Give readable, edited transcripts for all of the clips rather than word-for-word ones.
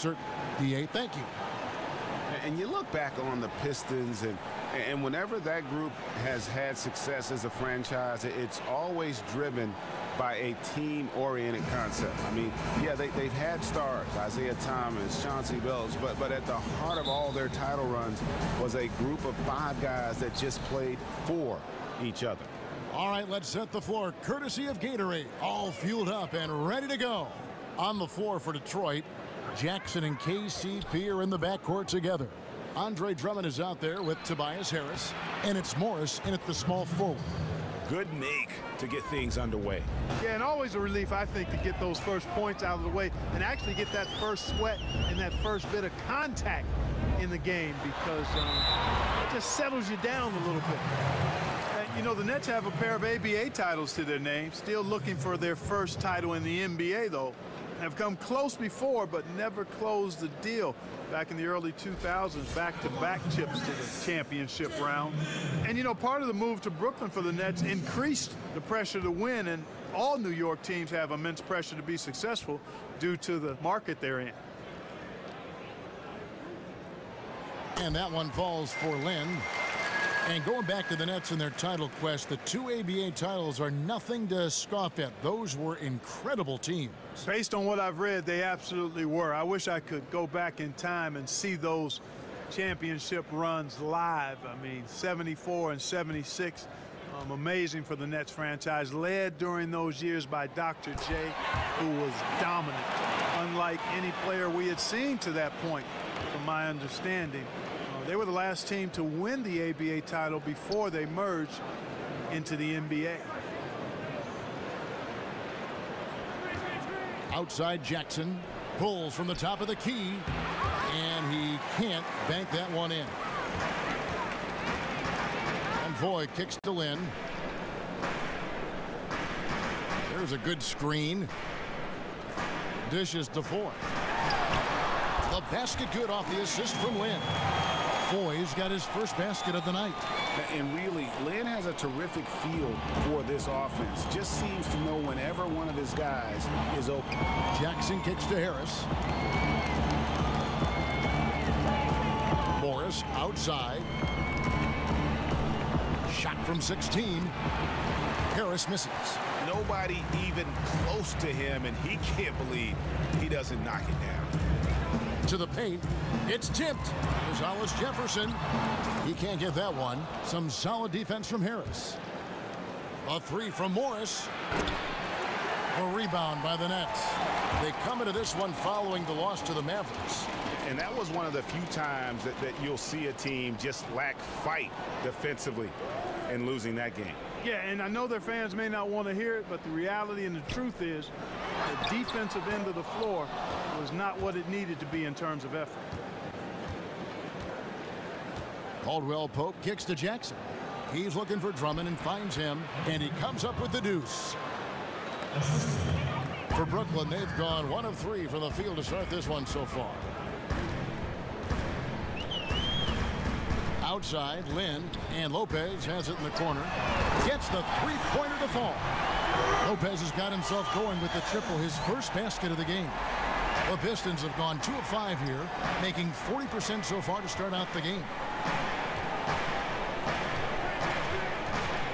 certainly. D.A., thank you. And you look back on the Pistons, and whenever that group has had success as a franchise, it's always driven by a team-oriented concept. I mean, yeah, they've had stars, Isaiah Thomas, Chauncey Billups, but at the heart of all their title runs was a group of 5 guys that just played for each other. All right, let's set the floor, courtesy of Gatorade. All fueled up and ready to go. On the floor for Detroit, Jackson and KCP are in the backcourt together. Andre Drummond is out there with Tobias Harris, and it's Morris in at the small forward. Good make to get things underway. Yeah, and always a relief, I think, to get those first points out of the way and actually get that first sweat and that first bit of contact in the game, because it just settles you down a little bit. You know, the Nets have a pair of ABA titles to their name, still looking for their first title in the NBA, though. Have come close before, but never closed the deal. Back in the early 2000s, back-to-back chips to the championship round. And, you know, part of the move to Brooklyn for the Nets increased the pressure to win, and all New York teams have immense pressure to be successful due to the market they're in. And that one falls for Lynn. And going back to the Nets in their title quest, the 2 ABA titles are nothing to scoff at. Those were incredible teams. Based on what I've read, they absolutely were. I wish I could go back in time and see those championship runs live. I mean, 74 and 76, amazing for the Nets franchise, led during those years by Dr. J, who was dominant, unlike any player we had seen to that point, from my understanding. They were the last team to win the ABA title before they merged into the NBA. Outside Jackson pulls from the top of the key, and he can't bank that one in. And Voigt kicks to Lynn. There's a good screen. Dishes to Voigt. The basket good off the assist from Lynn. Foy's got his first basket of the night. And really, Lynn has a terrific feel for this offense. Just seems to know whenever one of his guys is open. Jackson kicks to Harris. Morris outside. Shot from 16. Harris misses. Nobody even close to him, and he can't believe he doesn't knock it down. To the paint. It's tipped. There's Hollis Jefferson. He can't get that one. Some solid defense from Harris. A 3 from Morris. A rebound by the Nets. They come into this one following the loss to the Mavericks. And that was one of the few times that you'll see a team just lack fight defensively and losing that game. Yeah, and I know their fans may not want to hear it, but the reality and the truth is the defensive end of the floor was not what it needed to be in terms of effort. Caldwell Pope kicks to Jackson. He's looking for Drummond and finds him, and he comes up with the deuce. For Brooklyn, they've gone 1 of 3 from the field to start this one so far. Outside, Lynn, and Lopez has it in the corner. Gets the three-pointer to fall. Lopez has got himself going with the triple, his first basket of the game. The Pistons have gone 2 of 5 here, making 40% so far to start out the game.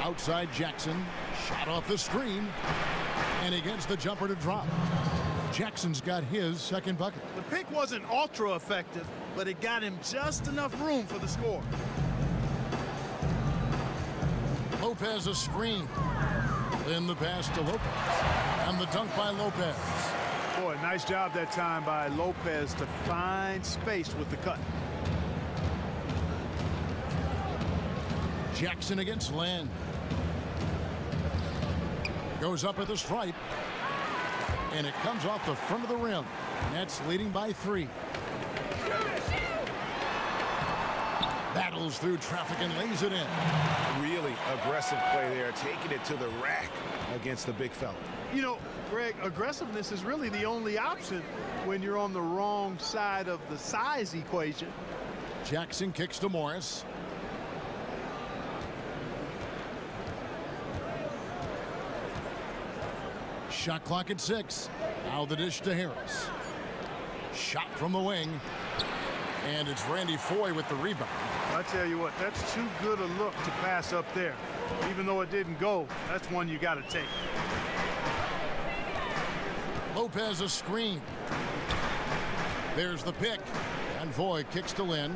Outside Jackson, shot off the screen, and he gets the jumper to drop. Jackson's got his second bucket. The pick wasn't ultra effective, but it got him just enough room for the score. Lopez a screen. Then the pass to Lopez. And the dunk by Lopez. Boy, nice job that time by Lopez to find space with the cut. Jackson against Lynn. Goes up at the stripe. And it comes off the front of the rim. Nets leading by 3. Battles through traffic and lays it in. Really aggressive play there, taking it to the rack against the big fella. You know, Greg, aggressiveness is really the only option when you're on the wrong side of the size equation. Jackson kicks to Morris. Shot clock at 6. Now the dish to Harris. Shot from the wing. And it's Randy Foye with the rebound. I tell you what, that's too good a look to pass up there. Even though it didn't go, that's one you got to take. Lopez a screen. There's the pick. And Foye kicks to Lynn.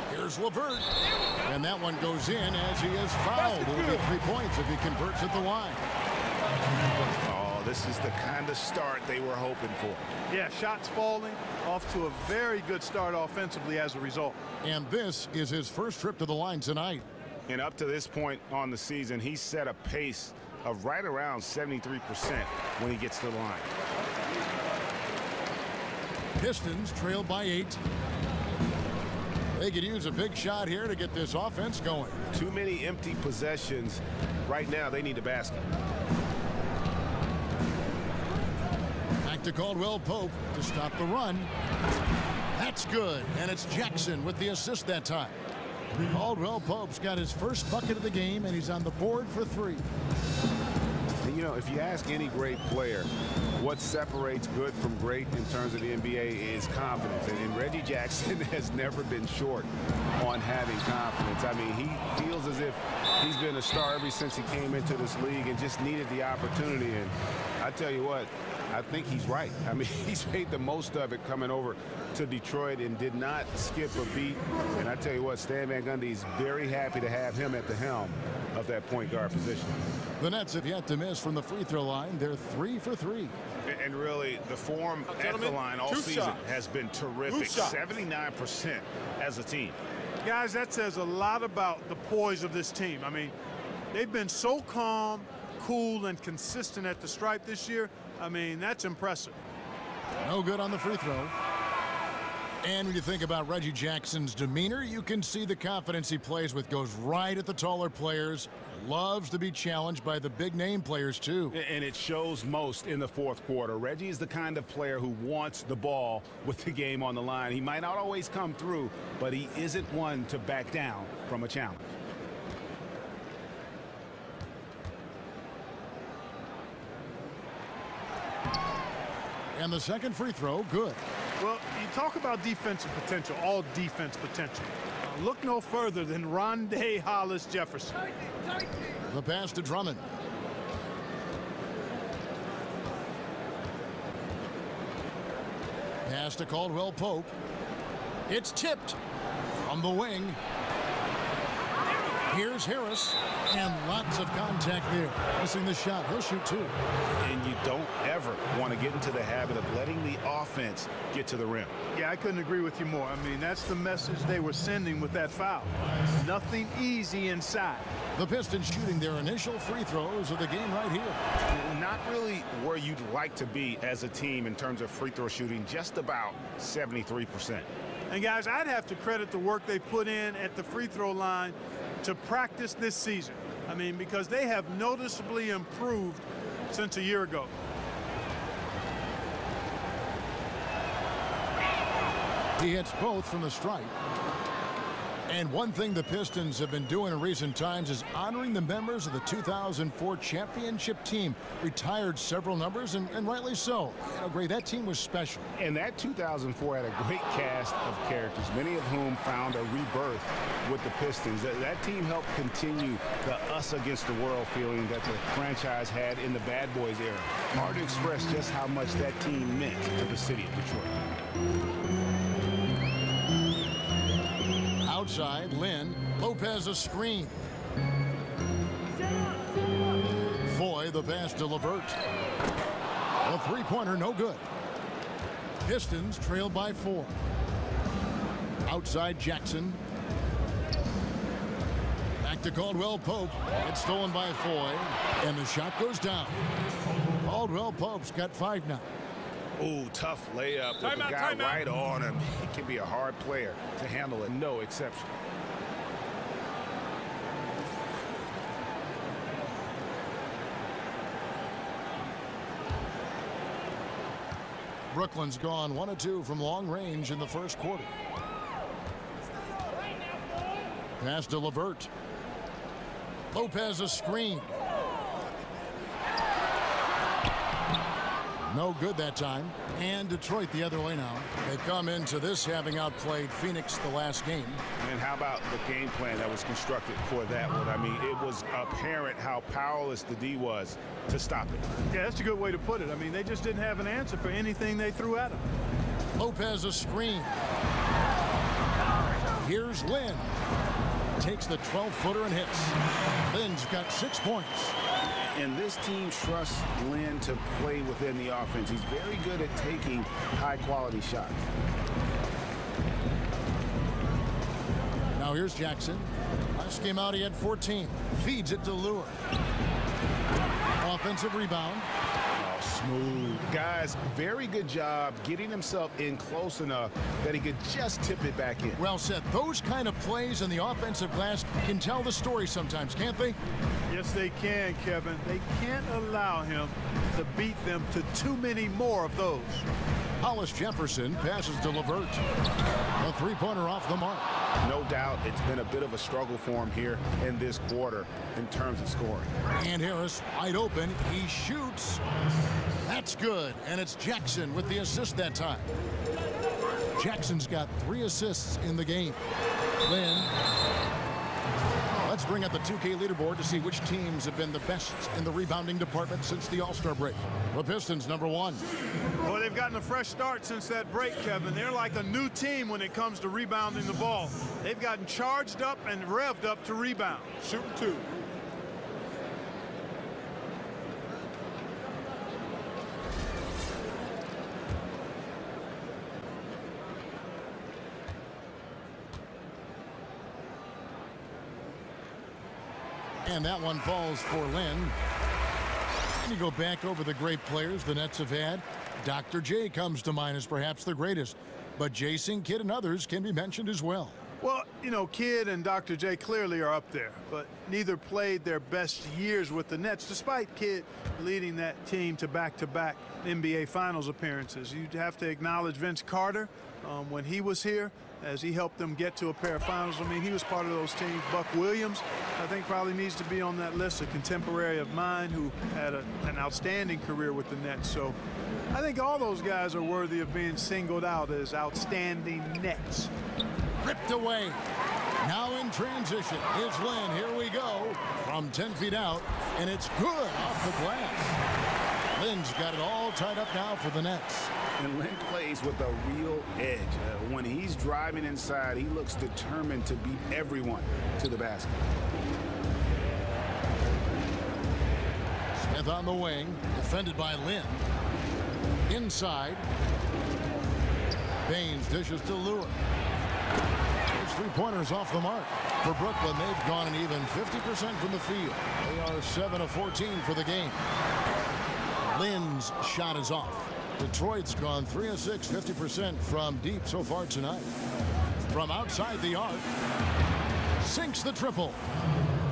Here's LeVert. And that one goes in as he is fouled. It will be 3 points if he converts at the line. Oh, this is the kind of start they were hoping for. Yeah, shots falling, off to a very good start offensively as a result. And this is his first trip to the line tonight. And up to this point on the season, he's set a pace of right around 73% when he gets to the line. Pistons trail by 8. They could use a big shot here to get this offense going. Too many empty possessions. Right now, they need a basket. Back to Caldwell Pope to stop the run. That's good. And it's Jackson with the assist that time. Caldwell Pope's got his first bucket of the game, and he's on the board for 3. And, you know, if you ask any great player what separates good from great in terms of the NBA is confidence. And Reggie Jackson has never been short on having confidence. I mean, he feels as if he's been a star ever since he came into this league and just needed the opportunity. And I tell you what, I think he's right. I mean, he's made the most of it coming over to Detroit and did not skip a beat. And I tell you what, Stan Van Gundy is very happy to have him at the helm of that point guard position. The Nets have yet to miss from the free throw line. They're 3 for 3. And really, the form at the line all season has been terrific. 79% as a team. Guys, that says a lot about the poise of this team. I mean, they've been so calm, cool, and consistent at the stripe this year. I mean, that's impressive. No good on the free throw. And when you think about Reggie Jackson's demeanor, you can see the confidence he plays with goes right at the taller players. Loves to be challenged by the big name players too. And it shows most in the fourth quarter. Reggie is the kind of player who wants the ball with the game on the line. He might not always come through, but he isn't one to back down from a challenge. And the second free throw, good. Well, you talk about defensive potential, all defense potential. Look no further than Rondé Hollis Jefferson. The pass to Drummond. Pass to Caldwell Pope. It's tipped from the wing. Here's Harris, and lots of contact there. Missing the shot. He'll shoot 2. And you don't ever want to get into the habit of letting the offense get to the rim. Yeah, I couldn't agree with you more. I mean, that's the message they were sending with that foul. Nothing easy inside. The Pistons shooting their initial free throws of the game right here. Not really where you'd like to be as a team in terms of free throw shooting, just about 73%. And guys, I'd have to credit the work they put in at the free throw line to practice this season. I mean, because they have noticeably improved since a year ago. He hits both from the stripe. And one thing the Pistons have been doing in recent times is honoring the members of the 2004 championship team. Retired several numbers, and rightly so. You know, Gray, that team was special. And that 2004 had a great cast of characters, many of whom found a rebirth with the Pistons. That team helped continue the us against the world feeling that the franchise had in the Bad Boys era. Hard to express just how much that team meant to the city of Detroit. Outside, Lynn. Lopez a screen. Foye the pass to LeVert. A three-pointer, no good. Pistons trail by 4. Outside, Jackson. Back to Caldwell Pope. It's stolen by Foye. And the shot goes down. Caldwell Pope's got 5 now. Ooh, tough layup with the guy right on him. He can be a hard player to handle it, no exception. Brooklyn's gone 1 of 2 from long range in the first quarter. Pass to LeVert. Lopez a screen. No good that time. And Detroit the other way now. They come into this having outplayed Phoenix the last game. And how about the game plan that was constructed for that one? I mean, it was apparent how powerless the D was to stop it. Yeah, that's a good way to put it. I mean, they just didn't have an answer for anything they threw at them. Lopez a screen. Here's Lynn. Takes the 12-footer and hits. Lynn's got 6 points. And this team trusts Lynn to play within the offense. He's very good at taking high-quality shots. Now here's Jackson. Last game out, he had 14. Feeds it to Lure. Offensive rebound. Smooth. Guys, very good job getting himself in close enough that he could just tip it back in. Well said. Those kind of plays in the offensive glass can tell the story sometimes, can't they? Yes, they can, Kevin. They can't allow him to beat them to too many more of those. Hollis Jefferson passes to LeVert. A three-pointer off the mark. No doubt it's been a bit of a struggle for him here in this quarter in terms of scoring. And Harris wide open. He shoots. That's good. And it's Jackson with the assist that time. Jackson's got 3 assists in the game. Lynn. Let's bring up the 2K leaderboard to see which teams have been the best in the rebounding department since the All-Star break. The Pistons, #1. Well, they've gotten a fresh start since that break, Kevin. They're like a new team when it comes to rebounding the ball. They've gotten charged up and revved up to rebound. Shooting 2. And that one falls for Lynn. And you go back over the great players the Nets have had. Dr. J comes to mind as perhaps the greatest. But Jason Kidd and others can be mentioned as well. Well, you know, Kidd and Dr. J clearly are up there, but neither played their best years with the Nets, despite Kidd leading that team to back-to-back NBA Finals appearances. You'd have to acknowledge Vince Carter when he was here, as he helped them get to a pair of finals. I mean, he was part of those teams. Buck Williams, I think, probably needs to be on that list, a contemporary of mine who had an outstanding career with the Nets. So I think all those guys are worthy of being singled out as outstanding Nets. Ripped away. Now in transition. It's Lynn. Here we go. From 10 feet out. And it's good off the glass. Lynn's got it all tied up now for the Nets. And Lynn plays with a real edge. When he's driving inside, he looks determined to beat everyone to the basket. Smith on the wing. Defended by Lynn. Inside. Baines dishes to Lure. Those 3-pointers off the mark. For Brooklyn, they've gone an even 50% from the field. They are 7 of 14 for the game. Lynn's shot is off. Detroit's gone 3 of 6, 50% from deep so far tonight. From outside the arc, sinks the triple.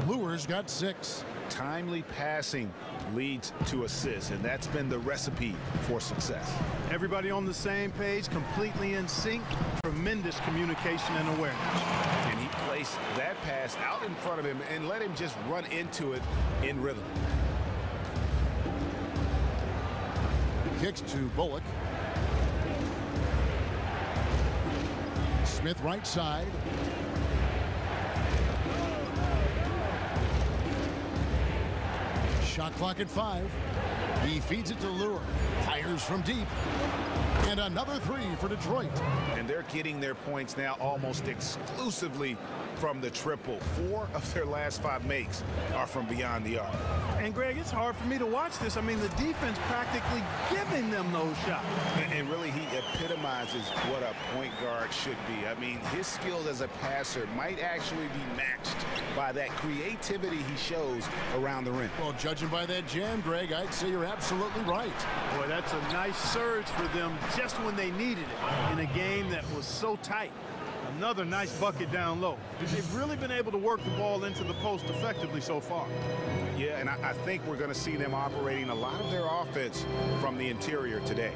Lure's got 6. Timely passing leads to assists, and that's been the recipe for success. Everybody on the same page, completely in sync, tremendous communication and awareness. And he placed that pass out in front of him and let him just run into it in rhythm. Kicks to Bullock. Smith right side. Shot clock at 5. He feeds it to Lure. Fires from deep. And another 3 for Detroit. And they're getting their points now almost exclusively from the triple. 4 of their last 5 makes are from beyond the arc. And Greg, it's hard for me to watch this. I mean, the defense practically giving them those shots. And really, he epitomizes what a point guard should be. I mean, his skills as a passer might actually be matched by that creativity he shows around the rim. Well, judging by that jam, Greg, I'd say you're absolutely right. Boy, that's a nice surge for them just when they needed it in a game that was so tight. Another nice bucket down low. They've really been able to work the ball into the post effectively so far. Yeah, and I think we're going to see them operating a lot of their offense from the interior today.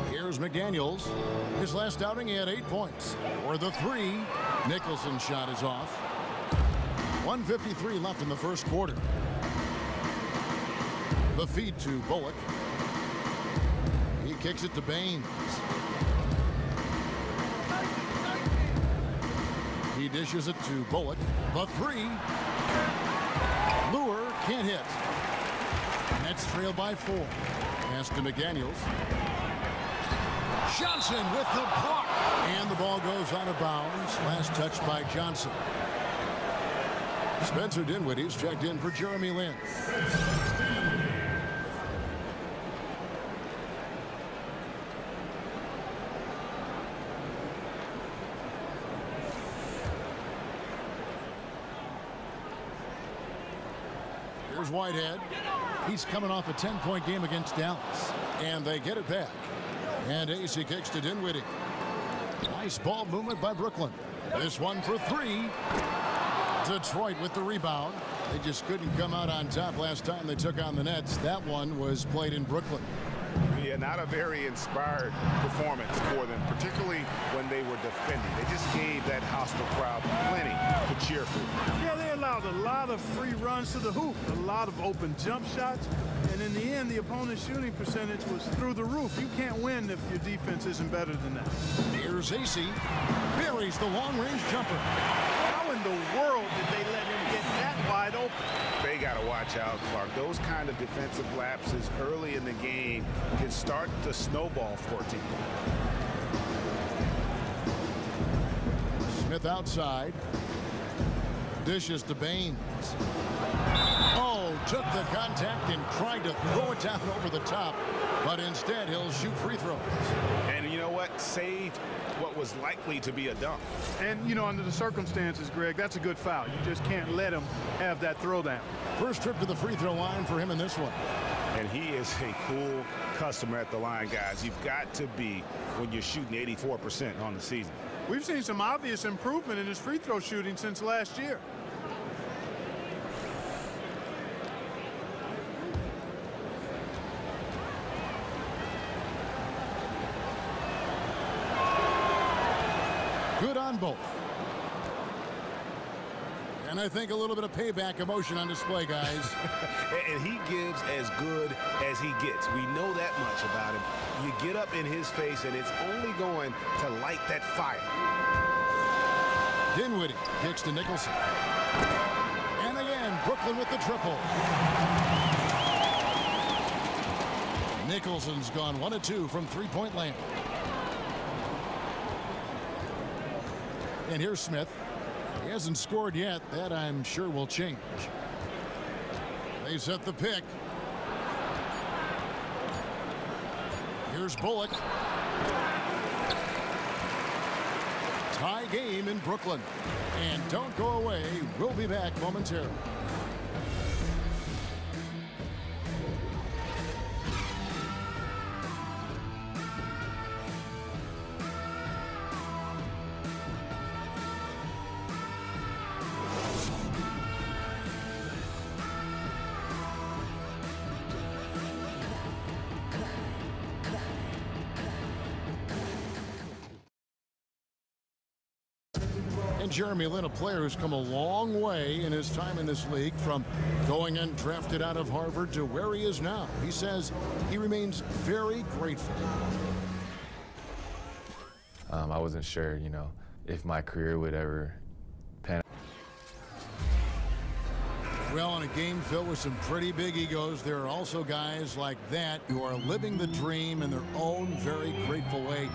Here's McDaniels. His last outing, he had 8 points. For the 3, Nicholson's shot is off. 1:53 left in the first quarter. The feed to Bullock. He kicks it to Baines. He dishes it to Bullock. The three. Lure can't hit. Nets trail by 4. Pass to McDaniels. Johnson with the block. And the ball goes out of bounds. Last touch by Johnson. Spencer Dinwiddie's checked in for Jeremy Lin. Here's Whitehead. He's coming off a 10-point game against Dallas. And they get it back. And AC kicks to Dinwiddie. Nice ball movement by Brooklyn. This one for 3. Detroit with the rebound. They just couldn't come out on top last time they took on the Nets. That one was played in Brooklyn. Yeah, not a very inspired performance for them, particularly when they were defending. They just gave that hostile crowd plenty to cheer for. Yeah, they allowed a lot of free runs to the hoop, a lot of open jump shots, and in the end, the opponent's shooting percentage was through the roof. You can't win if your defense isn't better than that. Here's AC. Buries the long-range jumper. How in the world did they let him get that wide open? They got to watch out, Clark. Those kind of defensive lapses early in the game can start to snowball for a team. Smith outside. Dishes to Baines. Oh, took the contact and tried to throw it down over the top, but instead he'll shoot free throws. And you know what? Saved what was likely to be a dunk. And, you know, under the circumstances, Greg, that's a good foul. You just can't let him have that throwdown. First trip to the free throw line for him in this one. And he is a cool customer at the line, guys. You've got to be when you're shooting 84% on the season. We've seen some obvious improvement in his free throw shooting since last year. Good on both. And I think a little bit of payback emotion on display, guys. And he gives as good as he gets. We know that much about him. You get up in his face, and it's only going to light that fire. Dinwiddie kicks to Nicholson. And again, Brooklyn with the triple. Nicholson's gone 1 of 2 from three-point land. And here's Smith. He hasn't scored yet. That, I'm sure, will change. They set the pick. Here's Bullock. Tie game in Brooklyn. And don't go away. We'll be back momentarily. And Jeremy Lin, a player who's come a long way in his time in this league, from going undrafted out of Harvard to where he is now. He says he remains very grateful. I wasn't sure, you know, if my career would ever pan out. Well, in a game filled with some pretty big egos, there are also guys like that who are living the dream in their own very grateful way.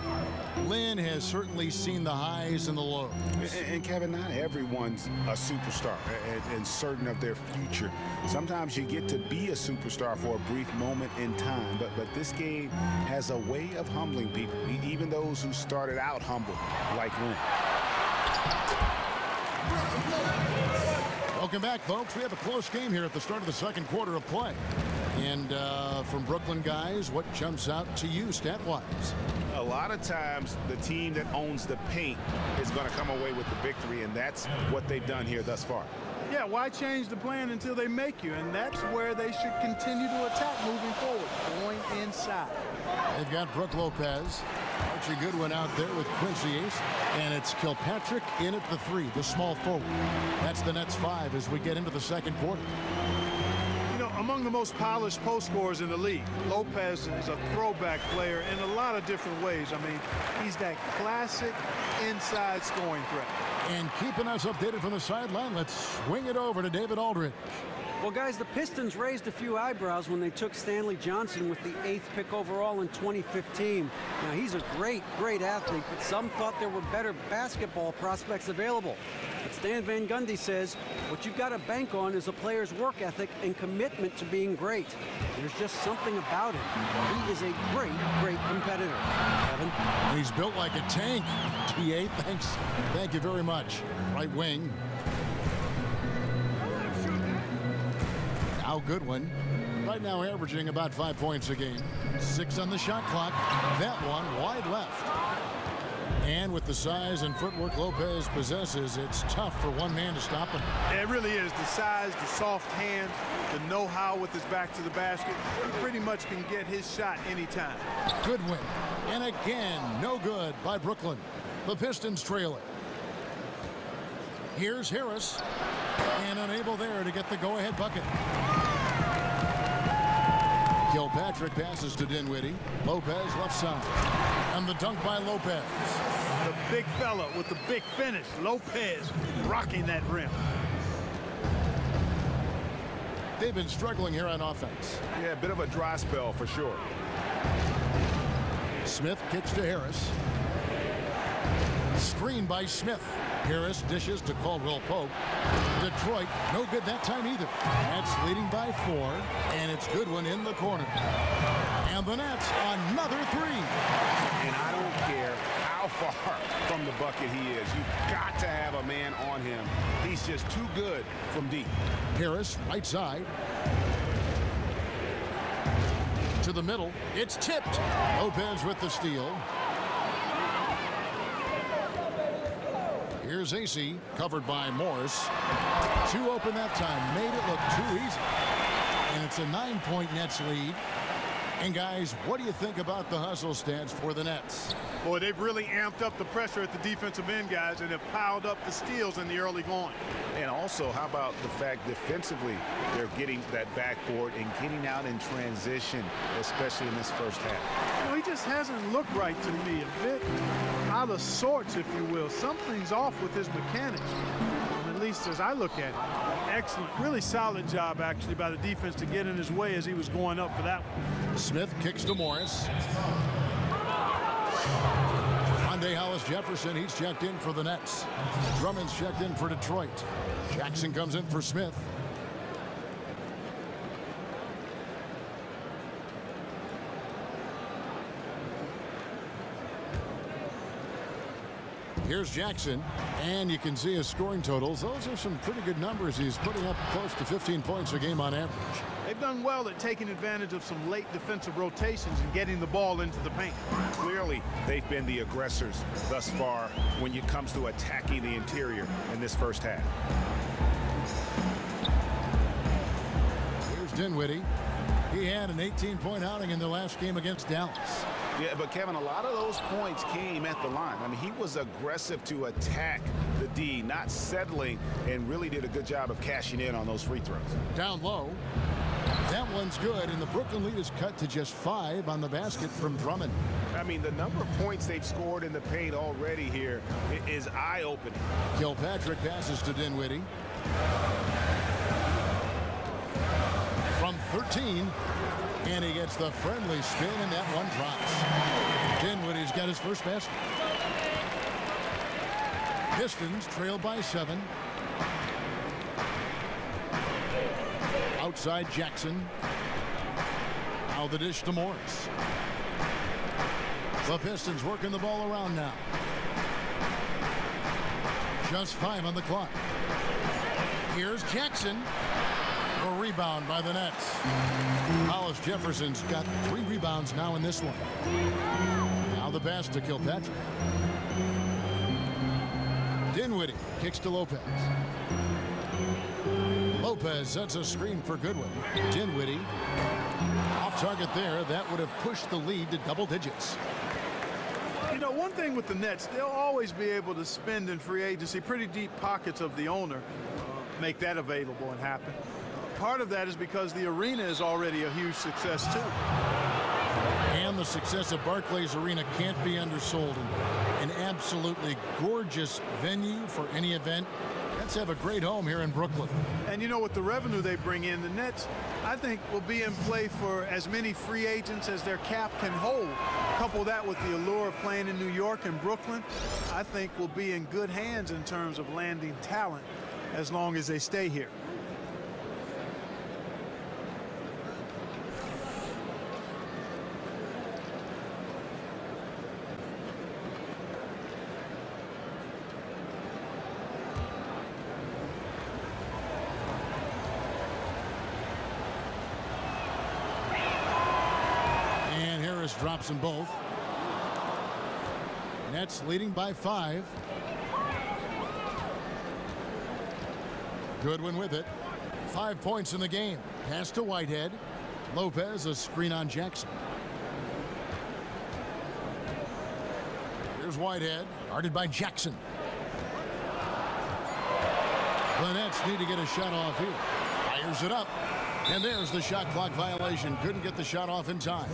Lin has certainly seen the highs and the lows. And Kevin, not everyone's a superstar and certain of their future. Sometimes you get to be a superstar for a brief moment in time, but this game has a way of humbling people, even those who started out humble, like Lin. Welcome back, folks. We have a close game here at the start of the second quarter of play. And from Brooklyn, guys, what jumps out to you stat-wise? A lot of times, the team that owns the paint is going to come away with the victory, and that's what they've done here thus far. Yeah, why change the plan until they make you? And that's where they should continue to attack moving forward, going inside. They've got Brook Lopez. Archie Goodwin out there with Quincy Ace. And it's Kilpatrick in at the 3, the small forward. That's the Nets 5 as we get into the second quarter. You know, among the most polished post scorers in the league. Lopez is a throwback player in a lot of different ways. I mean, he's that classic inside scoring threat. And keeping us updated from the sideline, let's swing it over to David Aldridge. Well, guys, the Pistons raised a few eyebrows when they took Stanley Johnson with the 8th pick overall in 2015. Now, he's a great, great athlete, but some thought there were better basketball prospects available. But Stan Van Gundy says what you've got to bank on is a player's work ethic and commitment to being great. There's just something about him. He is a great, great competitor. Kevin? He's built like a tank. TA, thanks. Thank you very much. Right wing. Now Goodwin, right now averaging about 5 points a game. 6 on the shot clock. That one wide left. And with the size and footwork Lopez possesses, it's tough for one man to stop him. It really is. The size, the soft hands, the know-how with his back to the basket. He pretty much can get his shot anytime. Goodwin, and again, no good by Brooklyn. The Pistons trail it. Here's Harris, and unable there to get the go-ahead bucket. Kilpatrick passes to Dinwiddie. Lopez left side. And the dunk by Lopez. The big fella with the big finish. Lopez rocking that rim. They've been struggling here on offense. Yeah, a bit of a dry spell for sure. Smith kicks to Harris. Screen by Smith. Harris dishes to Caldwell Pope. Detroit, no good that time either. Nets leading by 4, and it's Goodwin in the corner. And the Nets, another 3. And I don't care how far from the bucket he is. You've got to have a man on him. He's just too good from deep. Harris, right side. To the middle. It's tipped. Lopez with the steal. Here's AC, covered by Morris. 2 open that time, made it look too easy. And it's a 9-point Nets lead. And guys, what do you think about the hustle stats for the Nets? Boy, they've really amped up the pressure at the defensive end, guys, and have piled up the steals in the early going. And also, how about the fact defensively they're getting that backboard and getting out in transition, especially in this first half. You know, he just hasn't looked right to me. A bit out of sorts, if you will. Something's off with his mechanics, at least as I look at it. Excellent, really solid job, actually, by the defense to get in his way as he was going up for that one. Smith kicks to Morris. Monday Hollis Jefferson, he's checked in for the Nets. Drummond's checked in for Detroit. Jackson comes in for Smith. Here's Jackson, and you can see his scoring totals. Those are some pretty good numbers. He's putting up close to 15 points a game on average. They've done well at taking advantage of some late defensive rotations and getting the ball into the paint. Clearly, they've been the aggressors thus far when it comes to attacking the interior in this first half. Here's Dinwiddie. He had an 18-point outing in the last game against Dallas. Yeah, but Kevin, a lot of those points came at the line. I mean, he was aggressive to attack the D, not settling, and really did a good job of cashing in on those free throws. Down low. That one's good, and the Brooklyn lead is cut to just 5 on the basket from Drummond. I mean, the number of points they've scored in the paint already here is eye-opening. Kilpatrick passes to Dinwiddie. From 13, and he gets the friendly spin, and that one drops. Dinwiddie's got his first basket. Pistons trail by 7. Outside Jackson. Now the dish to Morris. The Pistons working the ball around now. Just 5 on the clock. Here's Jackson. A rebound by the Nets. Hollis Jefferson's got 3 rebounds now in this one. Now the pass to Kilpatrick. Dinwiddie kicks to Lopez. Lopez sets a screen for Goodwin. Dinwiddie off target there. That would have pushed the lead to double digits. You know, one thing with the Nets, they'll always be able to spend in free agency. Pretty deep pockets of the owner make that available and happen. part of that is because the arena is already a huge success, too. And the success of Barclays Arena can't be undersold. An absolutely gorgeous venue for any event. Nets have a great home here in Brooklyn. And you know, with the revenue they bring in, the Nets, I think, will be in play for as many free agents as their cap can hold. Couple that with the allure of playing in New York and Brooklyn, I think we'll be in good hands in terms of landing talent as long as they stay here. Drops them both. Nets leading by 5. Goodwin with it. 5 points in the game. Pass to Whitehead. Lopez, a screen on Jackson. Here's Whitehead, guarded by Jackson. The Nets need to get a shot off here. Fires it up. And there's the shot clock violation. Couldn't get the shot off in time.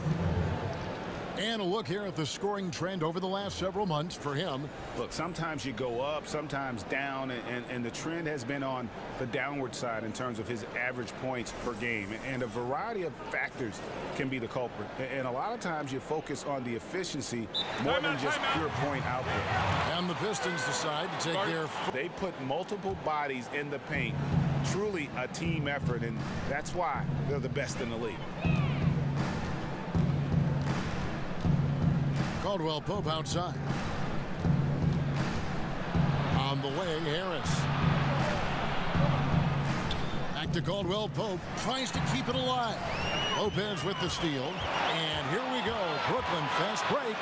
And a look here at the scoring trend over the last several months for him. Look, sometimes you go up, sometimes down, and the trend has been on the downward side in terms of his average points per game. And a variety of factors can be the culprit. And a lot of times you focus on the efficiency more than just pure point output. And the Pistons decide to take their... They put multiple bodies in the paint. Truly a team effort, and that's why they're the best in the league. Caldwell Pope outside. On the way, Harris. Back to Caldwell Pope. Tries to keep it alive. Lopez with the steal. And here we go. Brooklyn fast break.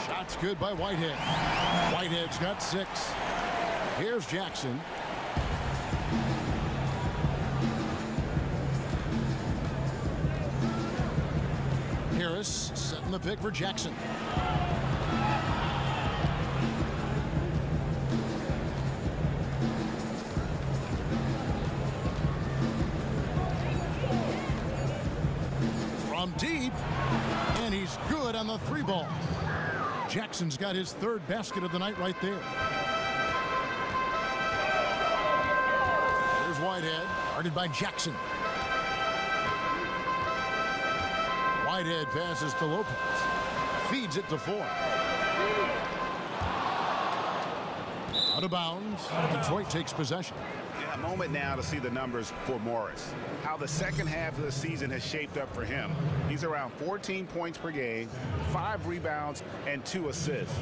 Shots good by Whitehead. Whitehead's got 6. Here's Jackson. Harris setting the pick for Jackson. From deep, and he's good on the 3-ball. Jackson's got his 3rd basket of the night right there. Here's Whitehead, guarded by Jackson. Whitehead passes to Lopez. Feeds it to 4. Out of bounds. Detroit takes possession. Yeah, a moment now to see the numbers for Morris. How the second half of the season has shaped up for him. He's around 14 points per game, 5 rebounds, and 2 assists.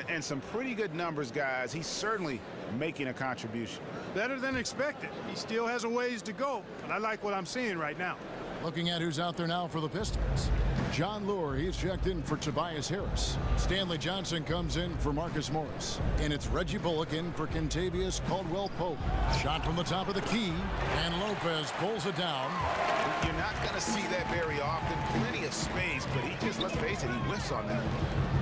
And some pretty good numbers, guys. He's certainly making a contribution. Better than expected. He still has a ways to go, but I like what I'm seeing right now. Looking at who's out there now for the Pistons. John Lure, he's checked in for Tobias Harris. Stanley Johnson comes in for Marcus Morris. And it's Reggie Bullock in for Kentavious Caldwell-Pope. Shot from the top of the key, and Lopez pulls it down. You're not going to see that very often. Plenty of space, but he just, let's face it, he whiffs on that one.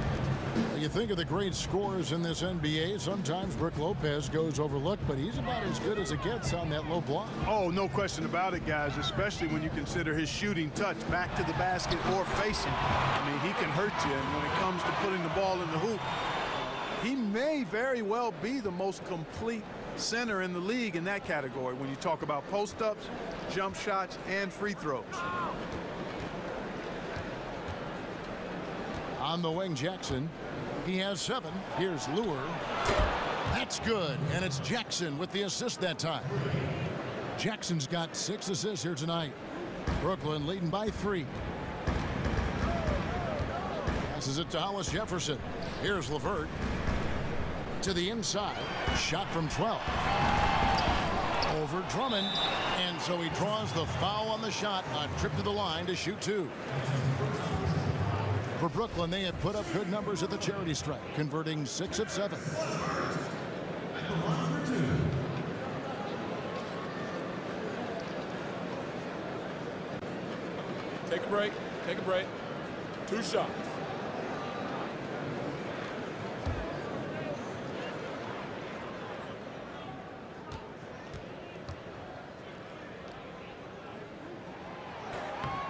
You think of the great scorers in this NBA. Sometimes Brook Lopez goes overlooked, but he's about as good as it gets on that low block. Oh, no question about it, guys, especially when you consider his shooting touch back to the basket or facing. I mean, he can hurt you, and when it comes to putting the ball in the hoop, he may very well be the most complete center in the league in that category when you talk about post-ups, jump shots, and free throws. On the wing, Jackson. He has 7. Here's Lure. That's good, and it's Jackson with the assist that time. Jackson's got 6 assists here tonight. Brooklyn leading by 3. Passes it to Hollis Jefferson. Here's LeVert. To the inside. Shot from 12. Over Drummond. And so he draws the foul on the shot. A trip to the line to shoot 2. For Brooklyn, they had put up good numbers at the charity stripe, converting 6 of 7. Take a break. Take a break. 2 shots.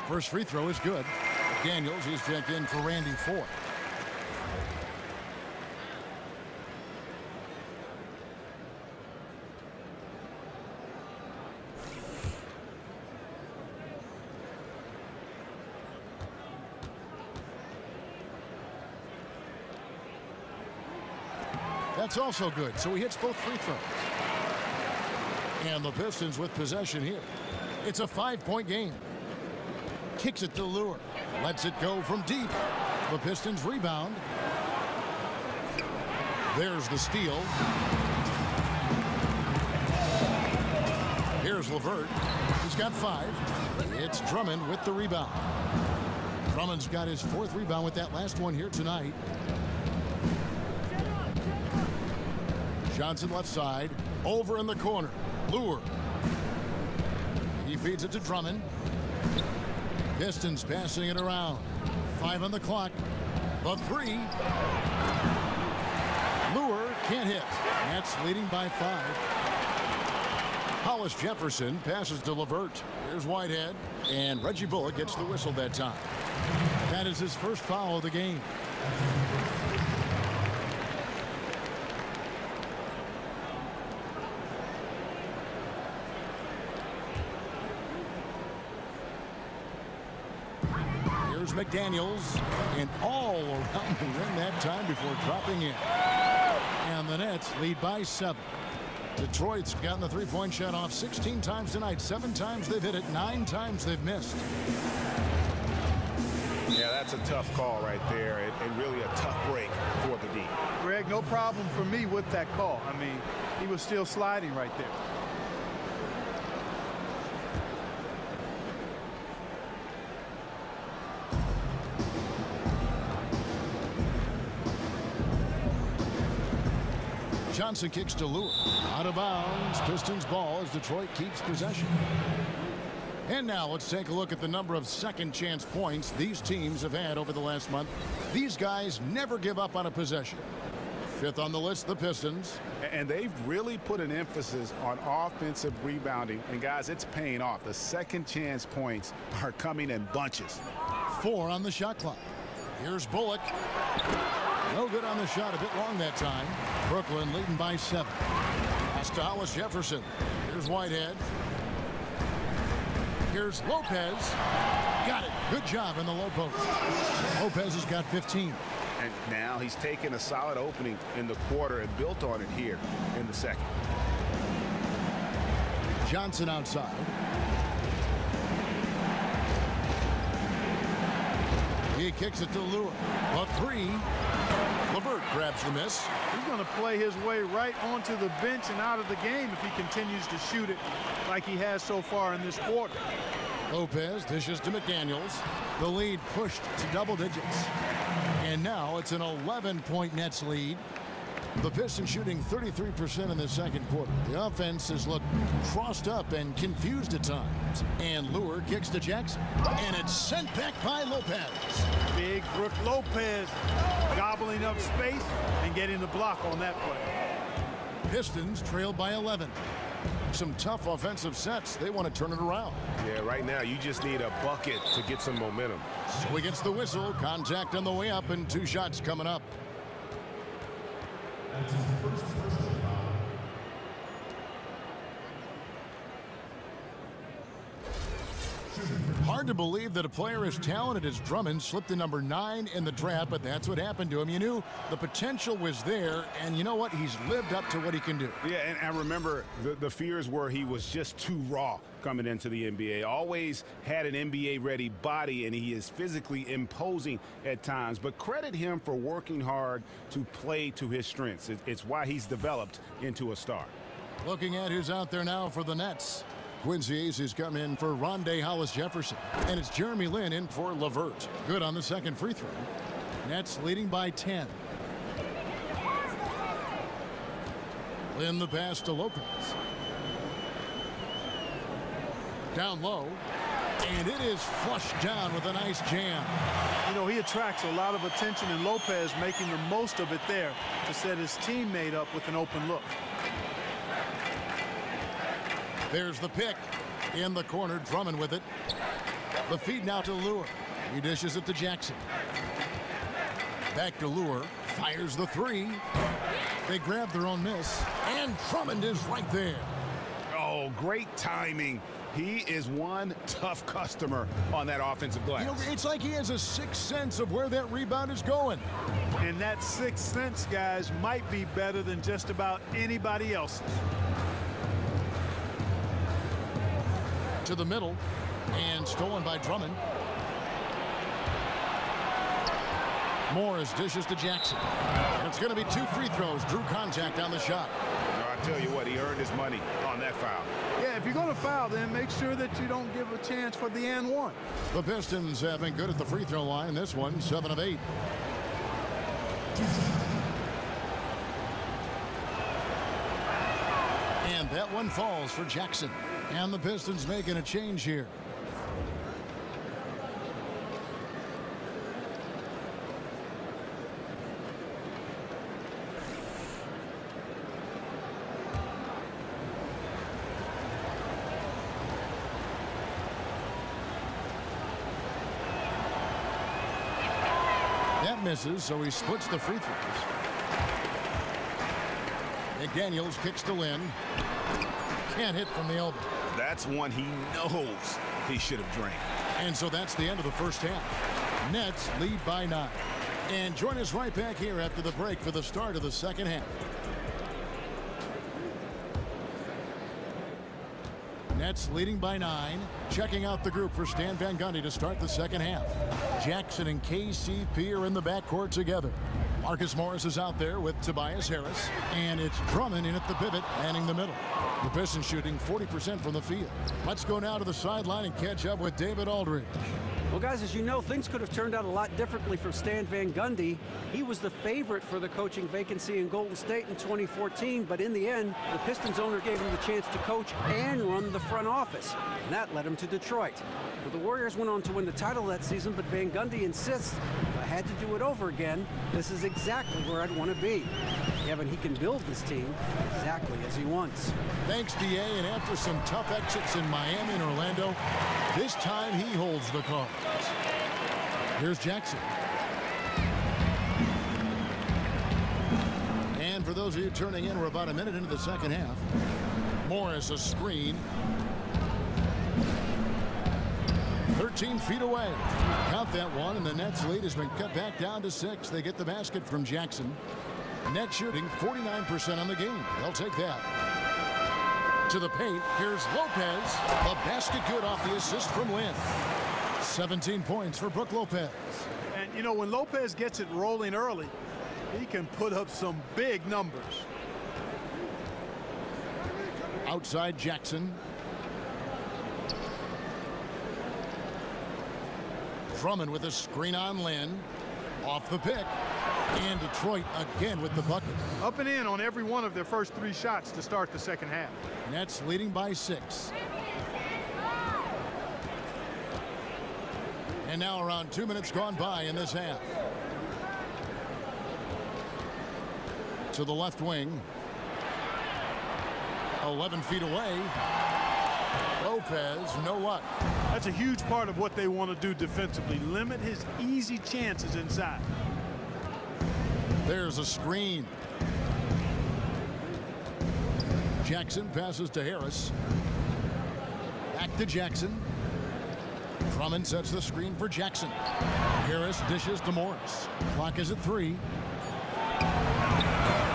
First free throw is good. Daniels is checked in for Randy Ford. That's also good, so he hits both free throws. And the Pistons with possession here. It's a 5-point game. Kicks it to Lure. Lets it go from deep. The Pistons rebound. There's the steal. Here's LeVert. He's got 5. It's Drummond with the rebound. Drummond's got his 4th rebound with that last one here tonight. Johnson left side. Over in the corner. Lure. He feeds it to Drummond. Pistons passing it around. 5 on the clock. The 3. Lure can't hit. Nets leading by 5. Hollis Jefferson passes to LeVert. Here's Whitehead. And Reggie Bullock gets the whistle that time. That is his first foul of the game. McDaniels, and all around the rim that time before dropping in. And the Nets lead by 7. Detroit's gotten the three-point shot off 16 times tonight. 7 times they've hit it, 9 times they've missed. Yeah, that's a tough call right there, and really a tough break for the D. Greg, no problem for me with that call. I mean, he was still sliding right there. Johnson kicks to Lure. Out of bounds. Pistons ball as Detroit keeps possession. And now let's take a look at the number of second chance points these teams have had over the last month. These guys never give up on a possession. 5th on the list, the Pistons. And they've really put an emphasis on offensive rebounding. And guys, it's paying off. The second chance points are coming in bunches. 4 on the shot clock. Here's Bullock. No good on the shot, a bit long that time. Brooklyn leading by 7. Pass to Hollis Jefferson. Here's Whitehead. Here's Lopez. Got it. Good job in the low post. Lopez has got 15. And now he's taken a solid opening in the quarter and built on it here in the second. Johnson outside. He kicks it to Lure. A 3. LeVert grabs the miss. He's going to play his way right onto the bench and out of the game if he continues to shoot it like he has so far in this quarter. Lopez dishes to McDaniels. The lead pushed to double digits. And now it's an 11-point Nets lead. The Pistons shooting 33% in the second quarter. The offense has looked crossed up and confused at times. And Lure kicks to Jackson. And it's sent back by Lopez. Big Brook Lopez gobbling up space and getting the block on that play. Pistons trailed by 11. Some tough offensive sets. They want to turn it around. Yeah, right now you just need a bucket to get some momentum. So he gets the whistle. Contact on the way up and 2 shots coming up. Hard to believe that a player as talented as Drummond slipped to number 9 in the draft, but that's what happened to him. You knew the potential was there, and you know what? He's lived up to what he can do. Yeah, and I remember the fears were he was just too raw coming into the NBA. Always had an NBA-ready body, and he is physically imposing at times. But credit him for working hard to play to his strengths. It's why he's developed into a star. Looking at who's out there now for the Nets. Quincy Ace has come in for Rondé Hollis Jefferson. And it's Jeremy Lin in for LeVert. Good on the second free throw. Nets leading by 10. Lin the pass to Lopez. Down low. And it is flushed down with a nice jam. You know, he attracts a lot of attention, and Lopez making the most of it there to set his teammate up with an open look. There's the pick in the corner. Drummond with it. The feed now to Lure. He dishes it to Jackson. Back to Lure. Fires the three. They grab their own miss. And Drummond is right there. Oh, great timing. He is one tough customer on that offensive glass. You know, it's like he has a sixth sense of where that rebound is going. And that sixth sense, guys, might be better than just about anybody else's. To the middle. And stolen by Drummond. Morris dishes to Jackson. And it's going to be 2 free throws. Drew contact on the shot. I tell you what, he earned his money on that foul. Yeah, if you're going to foul, then make sure that you don't give a chance for the and one. The Pistons have been good at the free throw line. This one, 7 of 8. And that one falls for Jackson. And the Pistons making a change here. That misses, so he splits the free throws. McDaniels kicks to Lynn. Can't hit from the elbow. That's one he knows he should have drained. And so that's the end of the first half. Nets lead by 9. And join us right back here after the break for the start of the second half. Nets leading by 9. Checking out the group for Stan Van Gundy to start the second half. Jackson and KCP are in the backcourt together. Marcus Morris is out there with Tobias Harris. And it's Drummond in at the pivot, manning the middle. The Pistons shooting 40% from the field. Let's go now to the sideline and catch up with David Aldridge. Well, guys, as you know, things could have turned out a lot differently for Stan Van Gundy. He was the favorite for the coaching vacancy in Golden State in 2014, but in the end, the Pistons owner gave him the chance to coach and run the front office, and that led him to Detroit. Well, the Warriors went on to win the title that season, but Van Gundy insists, if I had to do it over again, this is exactly where I'd want to be. Kevin, he can build this team exactly as he wants. Thanks, DA, and after some tough exits in Miami and Orlando, this time he holds the cards. Here's Jackson. And for those of you turning in, we're about a minute into the second half. Morris, a screen. 13 feet away. Count that one, and the Nets lead has been cut back down to 6. They get the basket from Jackson. Net shooting 49% on the game. They'll take that. To the paint, here's Lopez. A basket good off the assist from Lynn. 17 points for Brook Lopez. And, you know, when Lopez gets it rolling early, he can put up some big numbers. Outside Jackson. Drummond with a screen on Lynn. Off the pick. And Detroit again with the bucket. Up and in on every one of their first 3 shots to start the second half. Nets leading by 6. And now around 2 minutes gone by in this half. To the left wing. 11 feet away. Lopez, no luck. That's a huge part of what they want to do defensively. Limit his easy chances inside. There's a screen. Jackson passes to Harris. Back to Jackson. Drummond sets the screen for Jackson. Harris dishes to Morris. Clock is at 3.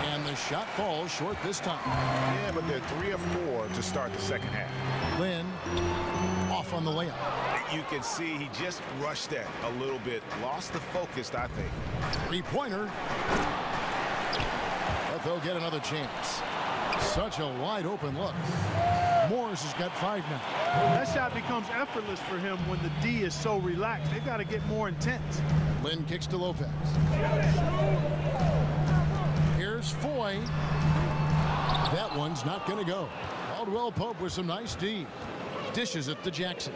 And the shot falls short this time. Yeah, but they're 3 of 4 to start the second half. Lynn off on the layup. You can see he just rushed that a little bit. Lost the focus, I think. 3-pointer. But they'll get another chance. Such a wide open look. Morris has got 5 now. That shot becomes effortless for him when the D is so relaxed. They've got to get more intense. Lynn kicks to Lopez. Here's Foy. That one's not going to go. Caldwell Pope with some nice D. Dishes it to Jackson.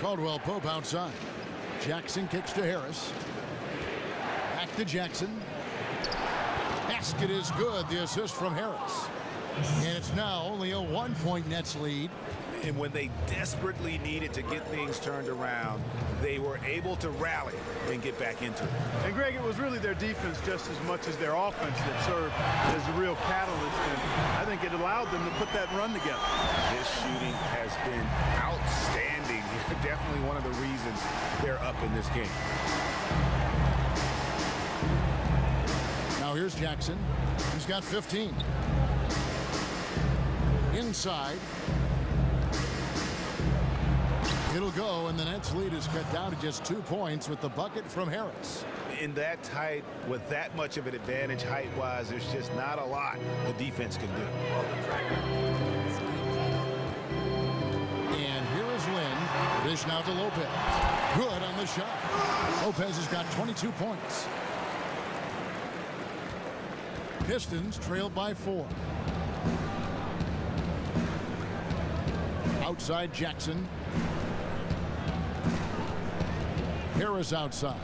Caldwell Pope outside. Jackson kicks to Harris. Back to Jackson. Basket is good. The assist from Harris. And it's now only a 1-point Nets lead. And when they desperately needed to get things turned around, they were able to rally and get back into it. And Greg, it was really their defense just as much as their offense that served as a real catalyst. And I think it allowed them to put that run together. This shooting has been outstanding. Definitely one of the reasons they're up in this game. Now here's Jackson. He's got 15. Inside. It'll go, and the Nets lead is cut down to just 2 points with the bucket from Harris. In that tight, with that much of an advantage height-wise, there's just not a lot the defense can do. And here is Lynn. Dish now to Lopez. Good on the shot. Lopez has got 22 points. Pistons trailed by 4. Outside Jackson. Harris outside.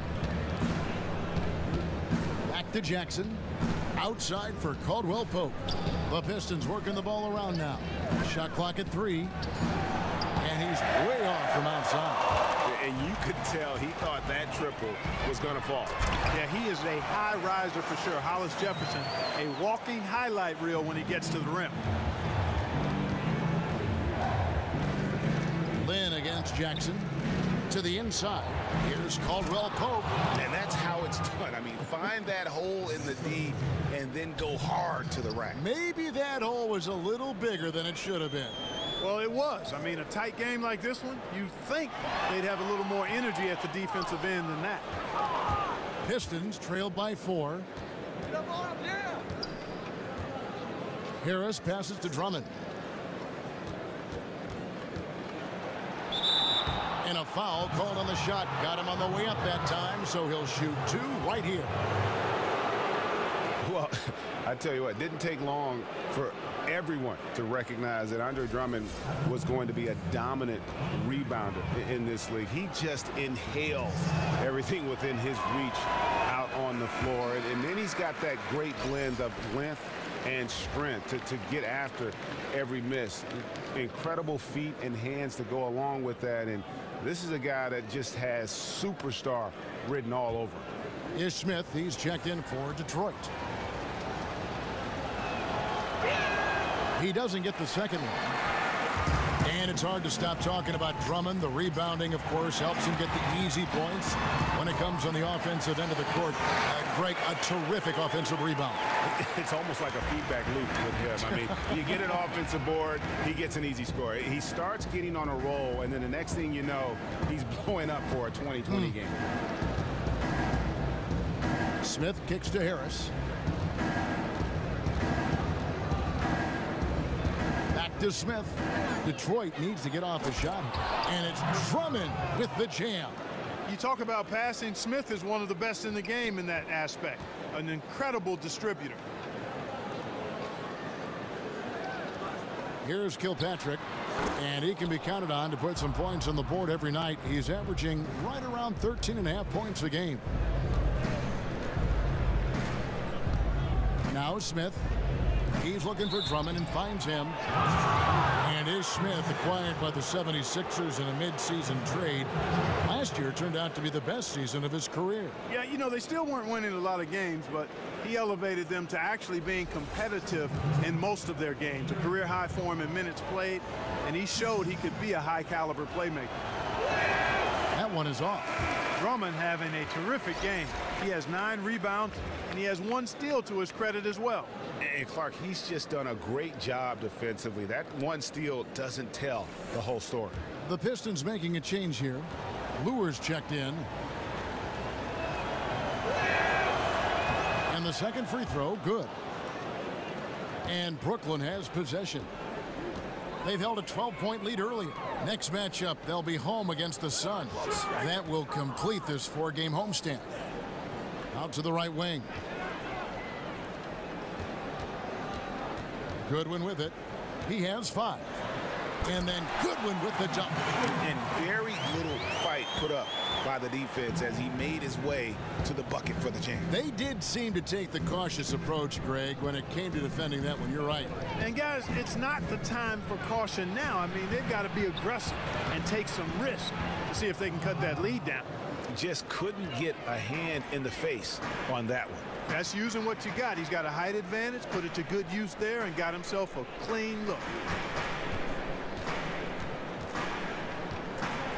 Back to Jackson. Outside for Caldwell Pope. The Pistons working the ball around now. Shot clock at 3. And he's way off from outside. And you could tell he thought that triple was going to fall. Yeah, he is a high riser for sure. Hollis Jefferson, a walking highlight reel when he gets to the rim. Lynn against Jackson. To the inside. Here's Caldwell Pope. And that's how it's done. I mean, find that hole in the D and then go hard to the rack. Maybe that hole was a little bigger than it should have been. Well, it was. I mean, a tight game like this one, you'd think they'd have a little more energy at the defensive end than that. Pistons trailed by 4. Harris passes to Drummond. And a foul called on the shot. Got him on the way up that time, so he'll shoot 2 right here. Well, I tell you what, it didn't take long for everyone to recognize that Andre Drummond was going to be a dominant rebounder in this league. He just inhales everything within his reach out on the floor. And then he's got that great blend of length and strength to get after every miss. Incredible feet and hands to go along with that. And this is a guy that just has superstar written all over. Ish Smith, he's checked in for Detroit. He doesn't get the second one. And it's hard to stop talking about Drummond. The rebounding, of course, helps him get the easy points when it comes on the offensive end of the court. Greg, a terrific offensive rebound. It's almost like a feedback loop with him. I mean, you get an offensive board, he gets an easy score. He starts getting on a roll, and then the next thing you know, he's blowing up for a 20-20 game. Smith kicks to Harris. Back to Smith. Detroit needs to get off a shot. And it's Drummond with the jam. You talk about passing. Smith is one of the best in the game in that aspect. An incredible distributor. Here's Kilpatrick. And he can be counted on to put some points on the board every night. He's averaging right around 13.5 points a game. Now Smith. He's looking for Drummond and finds him. And Ish Smith, acquired by the 76ers in a mid-season trade, last year turned out to be the best season of his career. Yeah, you know, they still weren't winning a lot of games, but he elevated them to actually being competitive in most of their games. A career high for him in minutes played, and he showed he could be a high-caliber playmaker. That one is off. Drummond having a terrific game. He has 9 rebounds, and he has 1 steal to his credit as well. And Clark, he's just done a great job defensively. That 1 steal doesn't tell the whole story. The Pistons making a change here. Lewis checked in. And the second free throw, good. And Brooklyn has possession. They've held a 12-point lead earlier. Next matchup, they'll be home against the Suns. That will complete this 4-game homestand. Out to the right wing. Goodwin with it. He has 5. And then Goodwin with the jump. And very little fight put up by the defense as he made his way to the bucket for the jam. They did seem to take the cautious approach, Greg, when it came to defending that one. You're right. And guys, it's not the time for caution now. I mean, they've got to be aggressive and take some risk to see if they can cut that lead down. Just couldn't get a hand in the face on that one. That's using what you got. He's got a height advantage, put it to good use there, and got himself a clean look.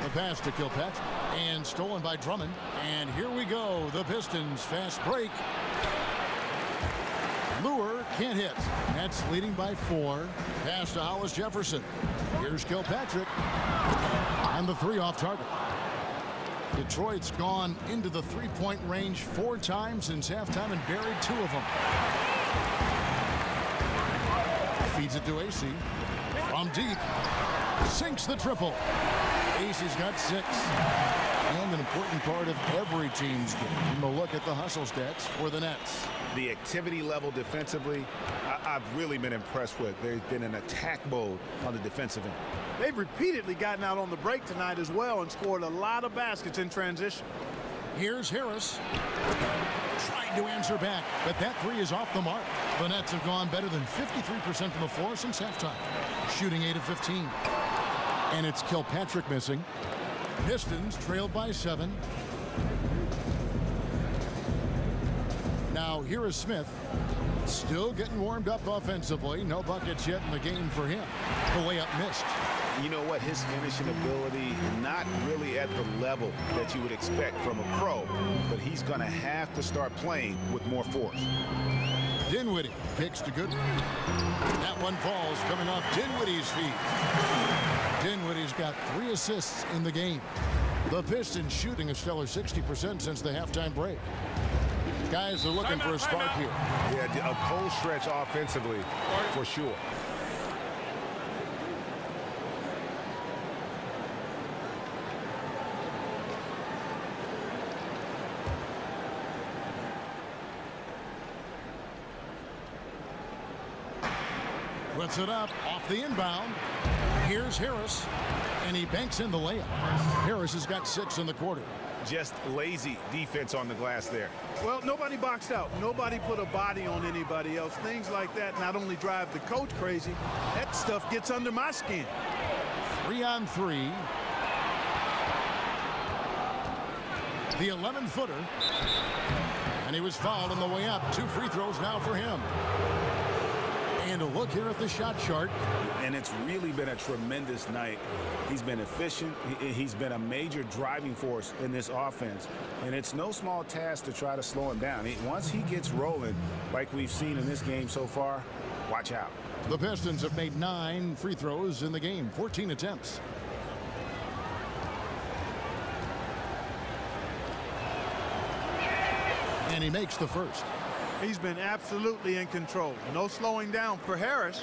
The pass to Kilpatrick, and stolen by Drummond. And here we go. The Pistons fast break. Lure can't hit. Nets leading by 4. Pass to Hollis Jefferson. Here's Kilpatrick. And the 3 off target. Detroit's gone into the 3-point range 4 times since halftime and buried 2 of them. Feeds it to AC. From deep. Sinks the triple. AC's got 6. And an important part of every team's game. A look at the hustle stats for the Nets. The activity level defensively, I've really been impressed with. There's been an attack mode on the defensive end. They've repeatedly gotten out on the break tonight as well and scored a lot of baskets in transition. Here's Harris. Tried to answer back, but that 3 is off the mark. The Nets have gone better than 53% from the floor since halftime, shooting 8 of 15. And it's Kilpatrick missing. Pistons trailed by 7. Now here is Smith. Still getting warmed up offensively. No buckets yet in the game for him. The layup missed. You know what? His finishing ability, not really at the level that you would expect from a pro, but he's going to have to start playing with more force. Dinwiddie kicks to Goodwin. That one falls coming off Dinwiddie's feet. Dinwiddie's got 3 assists in the game. The Pistons shooting a stellar 60% since the halftime break. Guys are looking for a spark here. Yeah, a cold stretch offensively for sure. Puts it up off the inbound. Here's Harris, and he banks in the layup. Harris has got 6 in the quarter. Just lazy defense on the glass there. Well, nobody boxed out. Nobody put a body on anybody else. Things like that not only drive the coach crazy, that stuff gets under my skin. 3 on 3. The 11-footer. And he was fouled on the way up. 2 free throws now for him. And a look here at the shot chart. And it's really been a tremendous night. He's been efficient. He's been a major driving force in this offense. And it's no small task to try to slow him down. Once he gets rolling, like we've seen in this game so far, watch out. The Pistons have made 9 free throws in the game, 14 attempts. And he makes the first. He's been absolutely in control. No slowing down for Harris.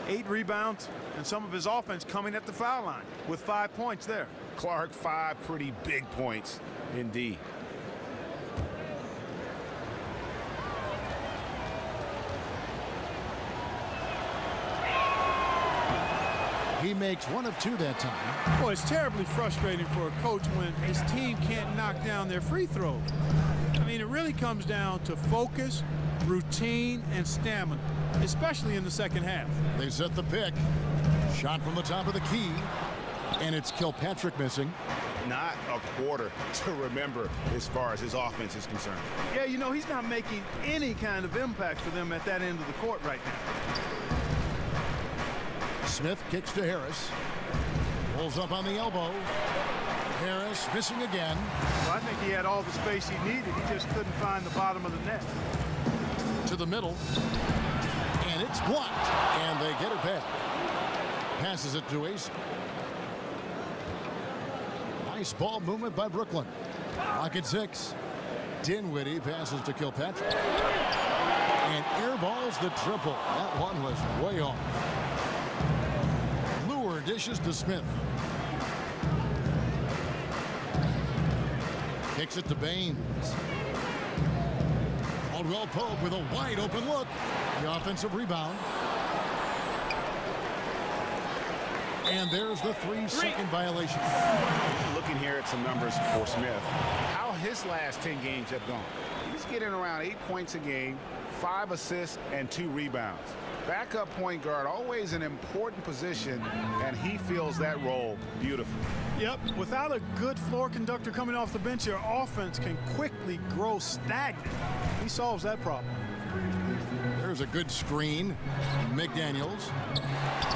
8 rebounds and some of his offense coming at the foul line with 5 points there. Clark, 5 pretty big points indeed. He makes 1 of 2 that time. Boy, it's terribly frustrating for a coach when his team can't knock down their free throws. I mean, it really comes down to focus, routine, and stamina, especially in the second half. They set the pick. Shot from the top of the key. And it's Kilpatrick missing. Not a quarter to remember as far as his offense is concerned. Yeah, you know, he's not making any kind of impact for them at that end of the court right now. Smith kicks to Harris. Pulls up on the elbow. Harris missing again. Well, I think he had all the space he needed. He just couldn't find the bottom of the net. To the middle. And it's blocked. And they get it back. Passes it to Ace. Nice ball movement by Brooklyn. Clock at 6. Dinwiddie passes to Kilpatrick. And airballs the triple. That one was way off. Lure dishes to Smith. Kicks it to Baines. Caldwell Pope with a wide open look. The offensive rebound. And there's the 3-second violation. Look Looking here at some numbers for Smith, how his last 10 games have gone. He's getting around 8 points a game, 5 assists, and 2 rebounds. Backup point guard, always an important position, and he fills that role beautifully. Yep, without a good floor conductor coming off the bench, your offense can quickly grow stagnant. He solves that problem. There's a good screen. McDaniels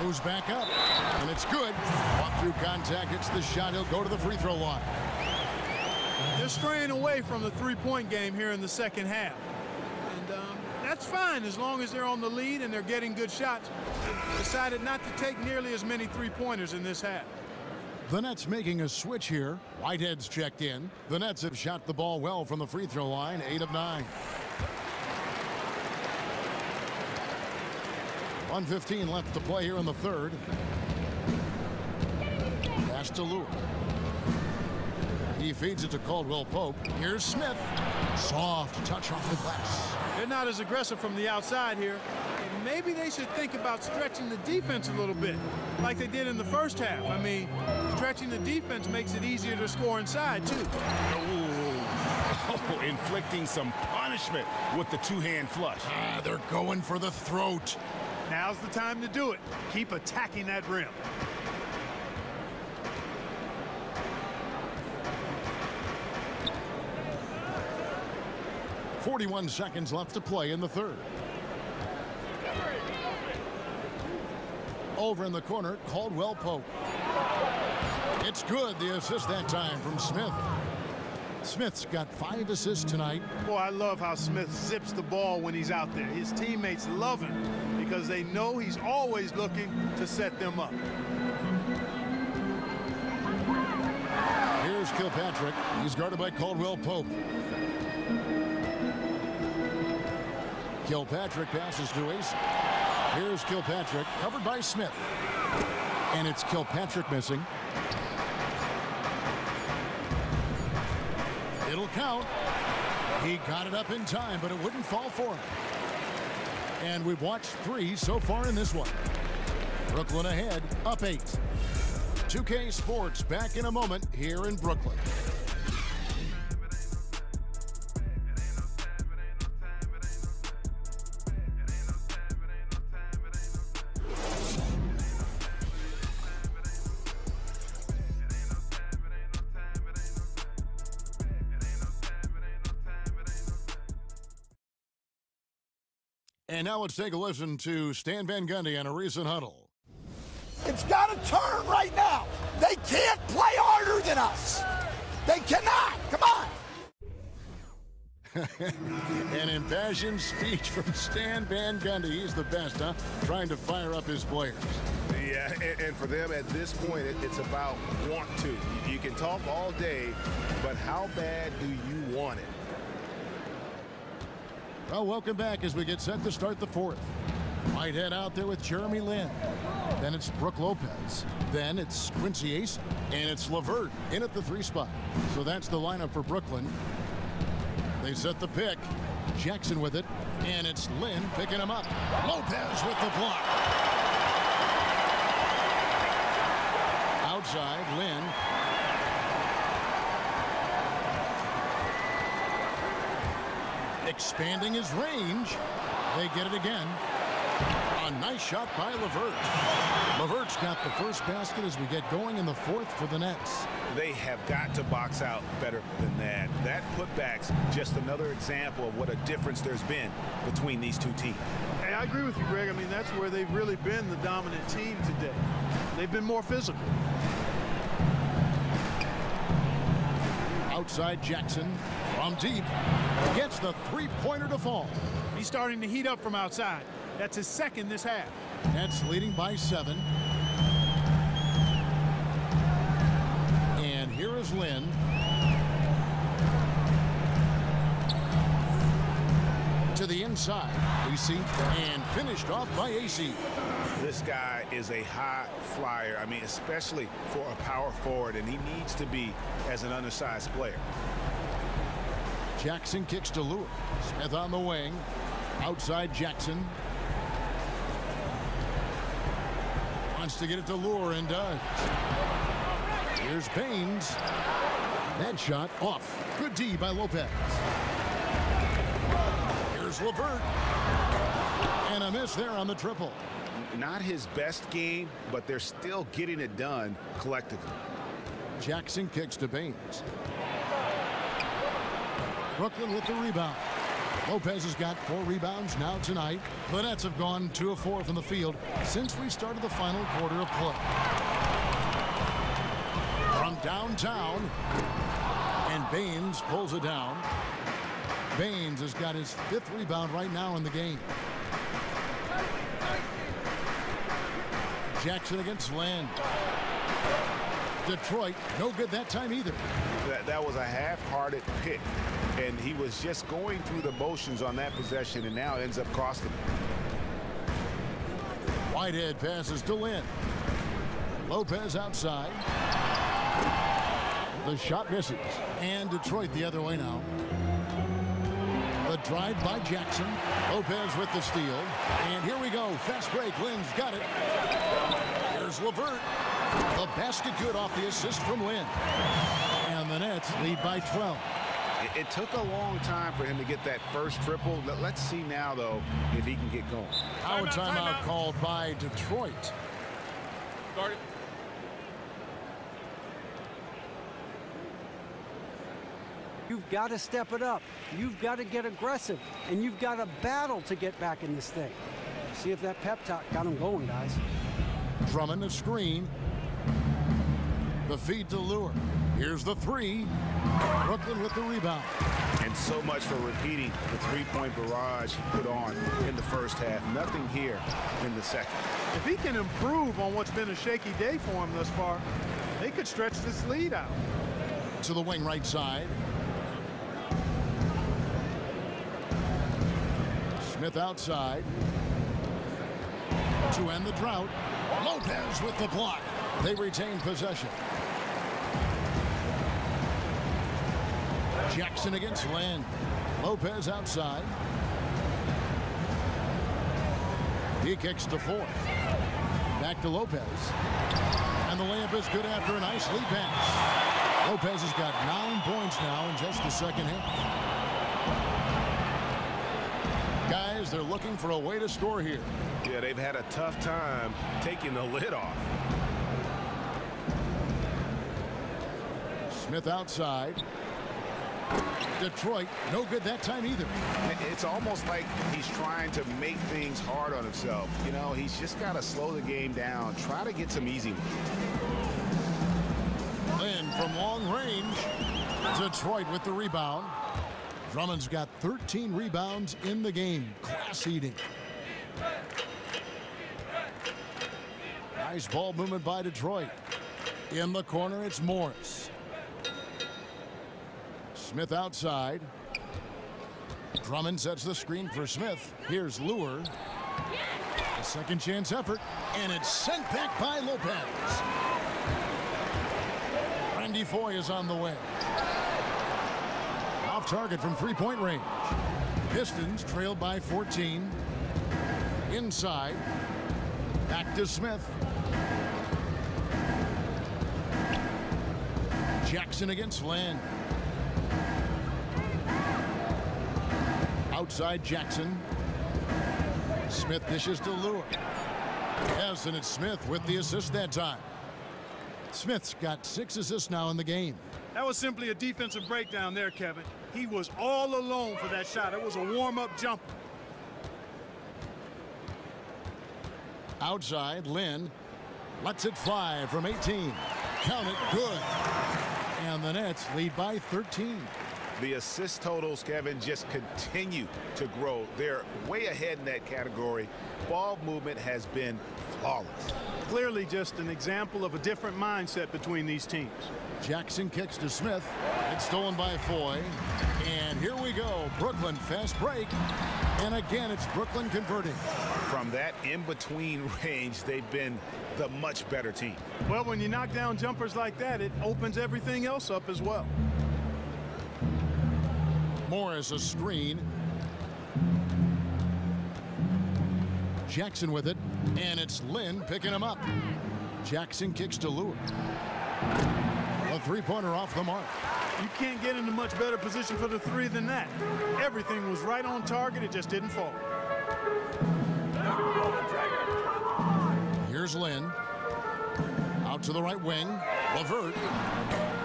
goes back up, and it's good. Walk through contact, hits the shot. He'll go to the free throw line. They're straying away from the three-point game here in the second half. And that's fine as long as they're on the lead and they're getting good shots. They decided not to take nearly as many three-pointers in this half. The Nets making a switch here. Whitehead's checked in. The Nets have shot the ball well from the free throw line, 8 of 9. 1:15 left to play here in the third. Pass to Lure. He feeds it to Caldwell Pope. Here's Smith. Soft touch off the glass. They're not as aggressive from the outside here. Maybe they should think about stretching the defense a little bit, like they did in the first half. I mean, stretching the defense makes it easier to score inside, too. Oh, inflicting some punishment with the two-hand flush. They're going for the throat. Now's the time to do it. Keep attacking that rim. .41 seconds left to play in the third. Over in the corner, Caldwell Pope. It's good. The assist that time from Smith. Smith's got 5 assists tonight. Boy, I love how Smith zips the ball when he's out there. His teammates love him because they know he's always looking to set them up. Here's Kilpatrick. He's guarded by Caldwell Pope. Kilpatrick passes to Ace. Here's Kilpatrick, covered by Smith. And it's Kilpatrick missing. It'll count. He got it up in time, but it wouldn't fall for him. And we've watched 3 so far in this one. Brooklyn ahead, up 8. 2K Sports back in a moment here in Brooklyn. And now let's take a listen to Stan Van Gundy on a recent huddle. It's got to turn right now. They can't play harder than us. They cannot. Come on. An impassioned speech from Stan Van Gundy. He's the best, huh? Trying to fire up his players. Yeah, and for them at this point, it's about want to. You can talk all day, but how bad do you want it? Well, welcome back as we get set to start the fourth. Whitehead out there with Jeremy Lin. Then it's Brook Lopez. Then it's Quincy Ace. And it's LeVert in at the 3 spot. So that's the lineup for Brooklyn. They set the pick. Jackson with it. And it's Lin picking him up. Lopez with the block. Outside, Lin. Expanding his range. They get it again. A nice shot by LeVert. LeVert's got the first basket as we get going in the fourth for the Nets. They have got to box out better than that. That putback's just another example of what a difference there's been between these two teams. Hey, I agree with you, Greg. I mean, that's where they've really been the dominant team today. They've been more physical. Outside Jackson from deep. Gets the three-pointer to fall. He's starting to heat up from outside. That's his second this half. Nets leading by 7. And here is Lin. To the inside. AC and finished off by AC. This guy is a high flyer. I mean, especially for a power forward, and he needs to be as an undersized player. Jackson kicks to Lure. Smith on the wing. Outside Jackson. Wants to get it to Lure and does. Here's Baines. That shot off. Good D by Lopez. Here's LeVert. And a miss there on the triple. Not his best game, but they're still getting it done collectively. Jackson kicks to Baines. Brooklyn with the rebound. Lopez has got 4 rebounds now tonight. The Nets have gone 2 of 4 from the field since we started the final quarter of play. From downtown, and Baines pulls it down. Baines has got his 5th rebound right now in the game. Jackson against Land. Detroit, no good that time either. That was a half-hearted pick, and he was just going through the motions on that possession, and now ends up costing him. Whitehead passes to Lynn. Lopez outside. The shot misses, and Detroit the other way now. The drive by Jackson. Lopez with the steal, and here we go. Fast break. Lynn's got it. Here's LeVert. The basket good off the assist from Lynn. And the Nets lead by 12. It took a long time for him to get that first triple. Let's see now, though, if he can get going. Our timeout called by Detroit. Guard it. You've got to step it up. You've got to get aggressive. And you've got to battle to get back in this thing. See if that pep talk got him going, guys. Drummond a screen. The feed to Lure. Here's the 3. Brooklyn with the rebound. And so much for repeating the three-point barrage he put on in the first half. Nothing here in the second. If he can improve on what's been a shaky day for him thus far, they could stretch this lead out. To the wing right side. Smith outside. To end the drought. Lopez with the block. They retain possession. Jackson against Land. Lopez outside. He kicks to 4. Back to Lopez. And the layup is good after a nice lead pass. Lopez has got 9 points now in just the second half. Guys, they're looking for a way to score here. Yeah, they've had a tough time taking the lid off. Smith outside. Detroit, no good that time either. It's almost like he's trying to make things hard on himself. You know, he's just got to slow the game down, try to get some easy ones. Lynn from long range. Detroit with the rebound. Drummond's got 13 rebounds in the game. Class eating. Nice ball movement by Detroit. In the corner, it's Morris. Smith outside. Drummond sets the screen for Smith. Here's Lure. A second chance effort, and it's sent back by Lopez. Randy Foye is on the way. Off target from three-point range. Pistons trailed by 14. Inside. Back to Smith. Jackson against Land. Outside Jackson. Smith dishes to Lure. Yes, and it's Smith with the assist that time. Smith's got 6 assists now in the game. That was simply a defensive breakdown there, Kevin. He was all alone for that shot. It was a warm-up jumper. Outside, Lynn lets it fly from 18. Count it, good. And the Nets lead by 13. The assist totals, Kevin, just continue to grow. They're way ahead in that category. Ball movement has been flawless. Clearly just an example of a different mindset between these teams. Jackson kicks to Smith. It's stolen by Foye. And here we go. Brooklyn fast break. And again, it's Brooklyn converting. From that in-between range, they've been the much better team. Well, when you knock down jumpers like that, it opens everything else up as well. Morris a screen. Jackson with it. And it's Lynn picking him up. Jackson kicks to Lure. A three-pointer off the mark. You can't get into much better position for the three than that. Everything was right on target. It just didn't fall. Here's Lynn. Out to the right wing. LeVert.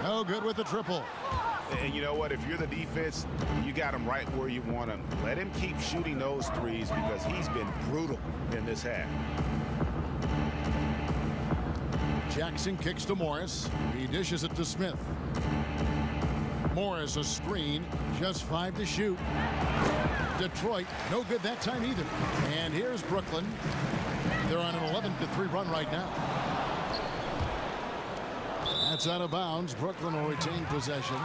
No good with the triple. And you know what? If you're the defense, you got him right where you want him. Let him keep shooting those threes because he's been brutal in this half. Jackson kicks to Morris. He dishes it to Smith. Morris a screen. Just 5 to shoot. Detroit, no good that time either. And here's Brooklyn. They're on an 11-3 run right now. That's out of bounds. Brooklyn will retain possession.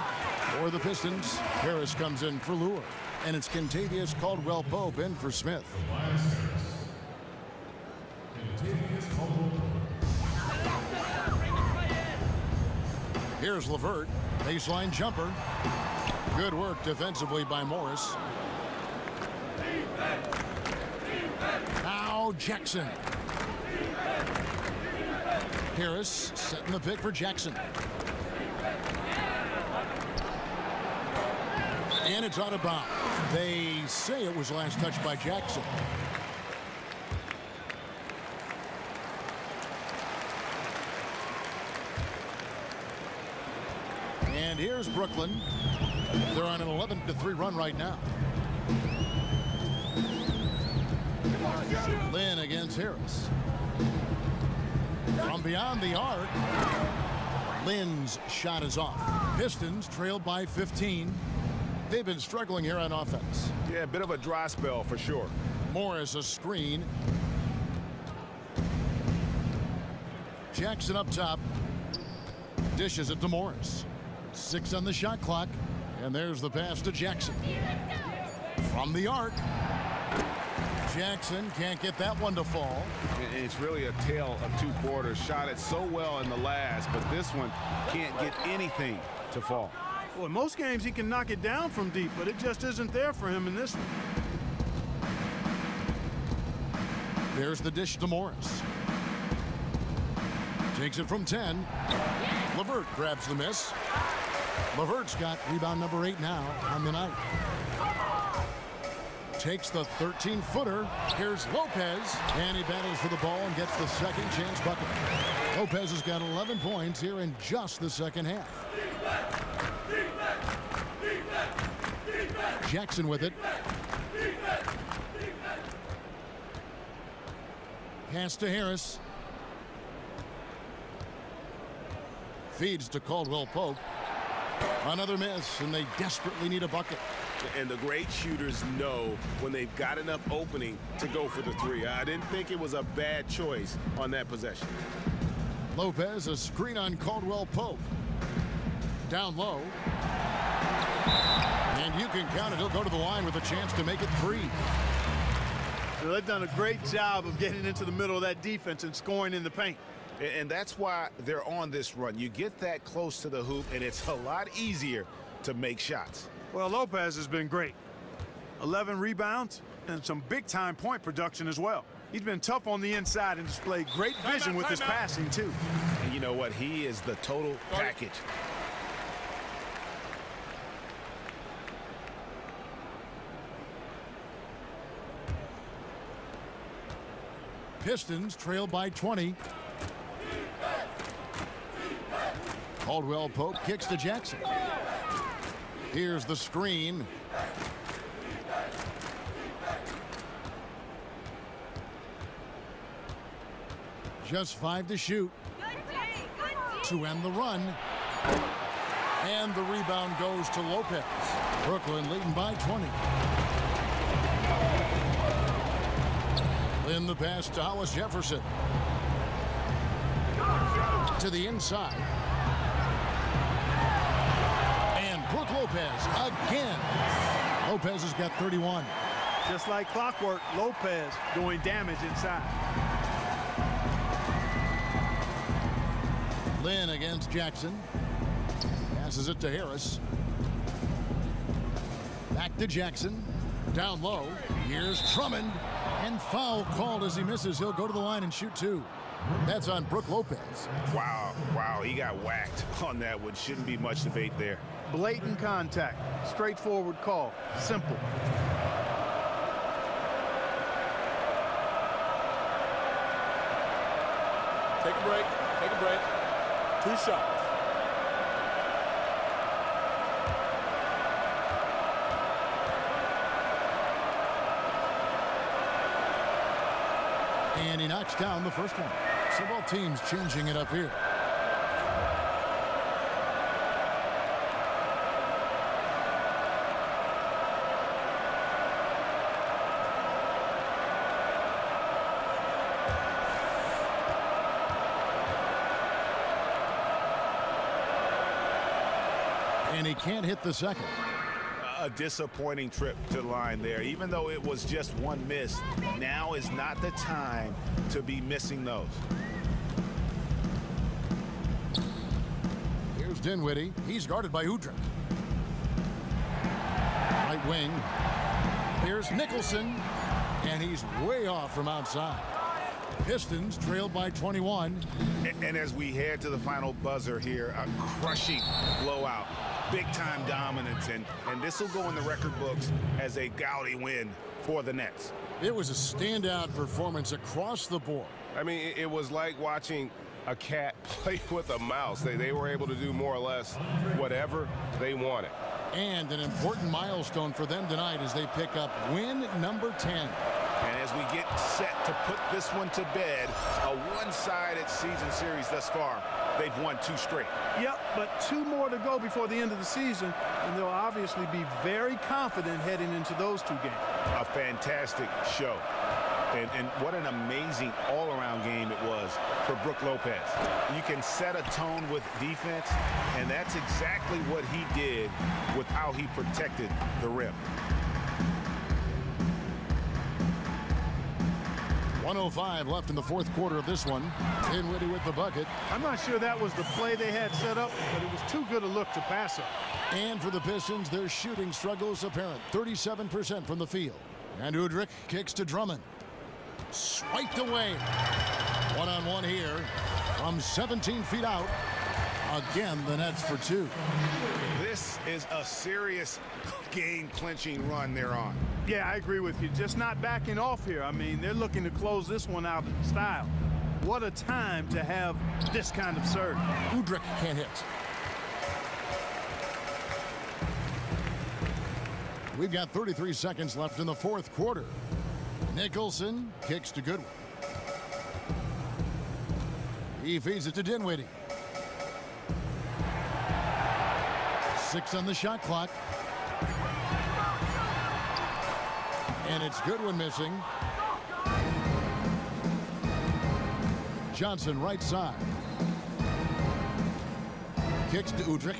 For the Pistons, Harris comes in for Lure. And it's Kentavious Caldwell-Pope in for Smith. Here's LeVert. Baseline jumper. Good work defensively by Morris. Now Jackson. Harris setting the pick for Jackson. And it's out of bounds. They say it was last touched by Jackson. And here's Brooklyn. They're on an 11-3 run right now. Lynn against Harris. From beyond the arc, Lynn's shot is off. Pistons trailed by 15. They've been struggling here on offense. Yeah, a bit of a dry spell for sure. Morris a screen. Jackson up top. Dishes it to Morris. 6 on the shot clock. And there's the pass to Jackson. From the arc. Jackson can't get that one to fall. And it's really a tale of two quarters. Shot it so well in the last, but this one can't get anything to fall. Well, in most games he can knock it down from deep, but it just isn't there for him in this one. There's the dish to Morris. Takes it from 10. LeVert grabs the miss. LeVert's got rebound number 8 now on the night. Takes the 13-footer. Here's Lopez, and he battles for the ball and gets the second chance bucket. Lopez has got 11 points here in just the second half. Jackson with it. Pass to Harris. Feeds to Caldwell-Pope. Another miss, and they desperately need a bucket. And the great shooters know when they've got enough opening to go for the three. I didn't think it was a bad choice on that possession. Lopez, a screen on Caldwell-Pope. Down low. And you can count it. He'll go to the line with a chance to make it 3. Well, they've done a great job of getting into the middle of that defense and scoring in the paint. And that's why they're on this run. You get that close to the hoop, and it's a lot easier to make shots. Well, Lopez has been great. 11 rebounds and some big-time point production as well. He's been tough on the inside and displayed great vision with his passing, too. And you know what? He is the total package. Pistons trail by 20. Caldwell-Pope kicks to Jackson. Here's the screen. Just 5 to shoot. To end the run. And the rebound goes to Lopez. Brooklyn leading by 20. In the pass to Hollis Jefferson. To the inside. And Brook Lopez again. Lopez has got 31. Just like clockwork, Lopez doing damage inside. Lynn against Jackson. Passes it to Harris. Back to Jackson. Down low. Here's Drummond. And foul called as he misses. He'll go to the line and shoot 2. That's on Brook Lopez. Wow, he got whacked on that one. Shouldn't be much debate there. Blatant contact. Straightforward call. Simple. Take a break. Take a break. 2 shots. And he knocks down the first one. So both teams changing it up here. And he can't hit the second. A disappointing trip to the line there. Even though it was just one miss, now is not the time to be missing those. Here's Dinwiddie. He's guarded by Udrih. Right wing. Here's Nicholson. And he's way off from outside. Pistons trailed by 21. And as we head to the final buzzer here, a crushing blowout. Big-time dominance, and this will go in the record books as a gaudy win for the Nets. It was a standout performance across the board. I mean, it was like watching a cat play with a mouse. They were able to do more or less whatever they wanted. And an important milestone for them tonight as they pick up win number 10. And as we get set to put this one to bed, a one-sided season series thus far, they've won 2 straight. Yep, but 2 more to go before the end of the season, and they'll obviously be very confident heading into those 2 games. A fantastic show. And what an amazing all-around game it was for Brook Lopez. You can set a tone with defense, and that's exactly what he did with how he protected the rim. 1:05 left in the fourth quarter of this one. Dinwiddie with the bucket. I'm not sure that was the play they had set up, but it was too good a look to pass up. And for the Pistons, their shooting struggles apparent. 37% from the field. And Udrih kicks to Drummond. Swiped away. One-on-one here from 17 feet out. Again, the Nets for 2. This is a serious game-clinching run they're on. Yeah, I agree with you. Just not backing off here. I mean, they're looking to close this one out in style. What a time to have this kind of surge. Udrih can't hit. We've got 33 seconds left in the fourth quarter. Nicholson kicks to Goodwin. He feeds it to Dinwiddie. 6 on the shot clock. And it's Goodwin missing. Johnson right side. Kicks to Udrih.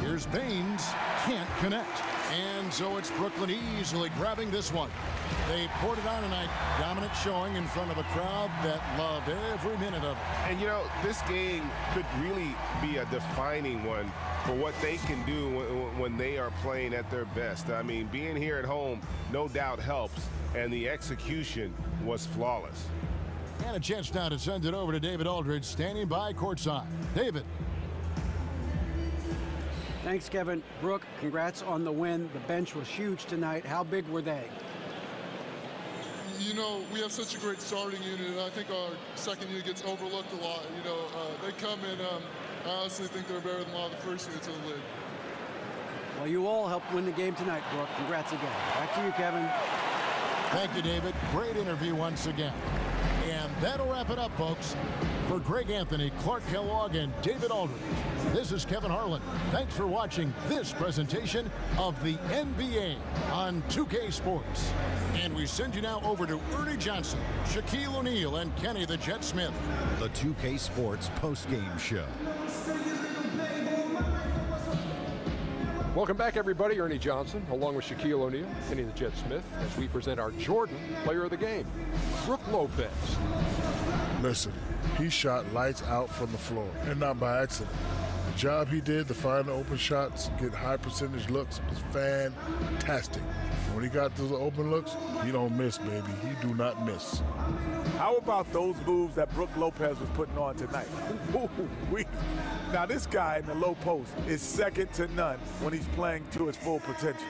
Here's Baines. Can't connect. And so it's Brooklyn easily grabbing this one. They poured it on tonight. Dominant showing in front of a crowd that loved every minute of it. And, you know, this game could really be a defining one for what they can do when they are playing at their best. I mean, being here at home no doubt helps, and the execution was flawless. And a chance now to send it over to David Aldridge, standing by courtside. David. Thanks, Kevin. Brook, congrats on the win. The bench was huge tonight. How big were they? You know, we have such a great starting unit, and I think our second unit gets overlooked a lot. You know, they come in, I honestly think they're better than a lot of the first units in the league. Well, you all helped win the game tonight, Brook. Congrats again. Back to you, Kevin. Thank you, David. Great interview once again. And that'll wrap it up, folks. For Greg Anthony, Clark Kellogg, and David Aldridge, this is Kevin Harlan. Thanks for watching this presentation of the NBA on 2K Sports. And we send you now over to Ernie Johnson, Shaquille O'Neal, and Kenny the Jet Smith. The 2K Sports postgame show. Welcome back, everybody. Ernie Johnson, along with Shaquille O'Neal, Kenny the Jet Smith, as we present our Jordan Player of the Game, Brook Lopez. Listen, he shot lights out from the floor, and not by accident. The job he did to find the open shots, get high percentage looks was fantastic. When he got those open looks, he don't miss, baby. He do not miss. How about those moves that Brook Lopez was putting on tonight? Now this guy in the low post is second to none when he's playing to his full potential.